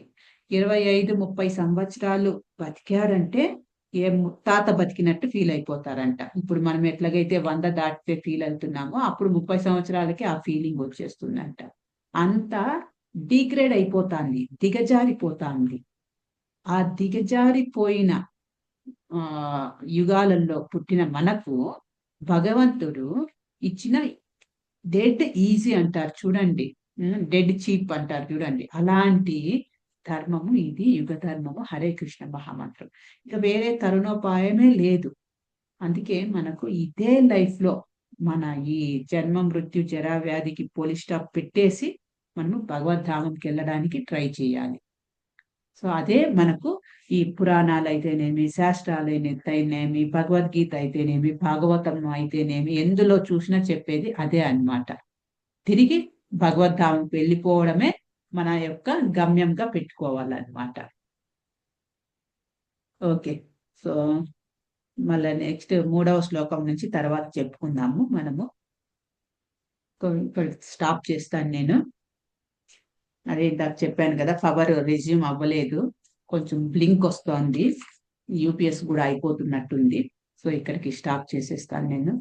25-30 సంవత్సరాలు బతికారంటే ఏ ముత్తాత బతికినట్టు ఫీల్ అయిపోతారంట. ఇప్పుడు మనం ఎట్లాగైతే 100 దాటితే ఫీల్ అవుతున్నామో అప్పుడు 30 సంవత్సరాలకి ఆ ఫీలింగ్ వచ్చేస్తుందంట. అంతా డిగ్రేడ్ అయిపోతాంది, దిగజారిపోతాంది. ఆ దిగజారిపోయిన యుగాలలో పుట్టిన మనకు భగవంతుడు ఇచ్చిన డెడ్ ఈజీ అంటారు చూడండి, డెడ్ చీప్ అంటారు చూడండి, అలాంటి ధర్మము ఇది యుగ ధర్మము హరే కృష్ణ మహామంత్రం. ఇక వేరే తరుణోపాయమే లేదు. అందుకే మనకు ఇదే లైఫ్ లో మన ఈ జన్మ మృత్యు జరా వ్యాధికి పోలీ స్టాప్ పెట్టేసి మనము భగవద్ధామంకి వెళ్ళడానికి ట్రై చేయాలి. సో అదే మనకు ఈ పురాణాలు అయితేనేమి, శాస్త్రాలు అయితేనేమి, భగవద్గీత అయితేనేమి, భాగవతం అయితేనేమి, ఎందులో చూసినా చెప్పేది అదే అన్నమాట. తిరిగి భగవద్ధామంకి వెళ్ళిపోవడమే మన యొక్క గమ్యంగా పెట్టుకోవాలన్నమాట. ఓకే. సో మళ్ళీ నెక్స్ట్ 3వ శ్లోకం నుంచి తర్వాత చెప్పుకుందాము మనము. ఇక్కడ స్టాప్ చేస్తాను నేను. అదే ఇందాక చెప్పాను కదా, పవర్ రెజ్యూమ్ అవ్వలేదు, కొంచెం బ్లింక్ వస్తోంది, యూపీఎస్ కూడా అయిపోతున్నట్టుంది. సో ఇక్కడికి స్టాప్ చేసేస్తాను నేను.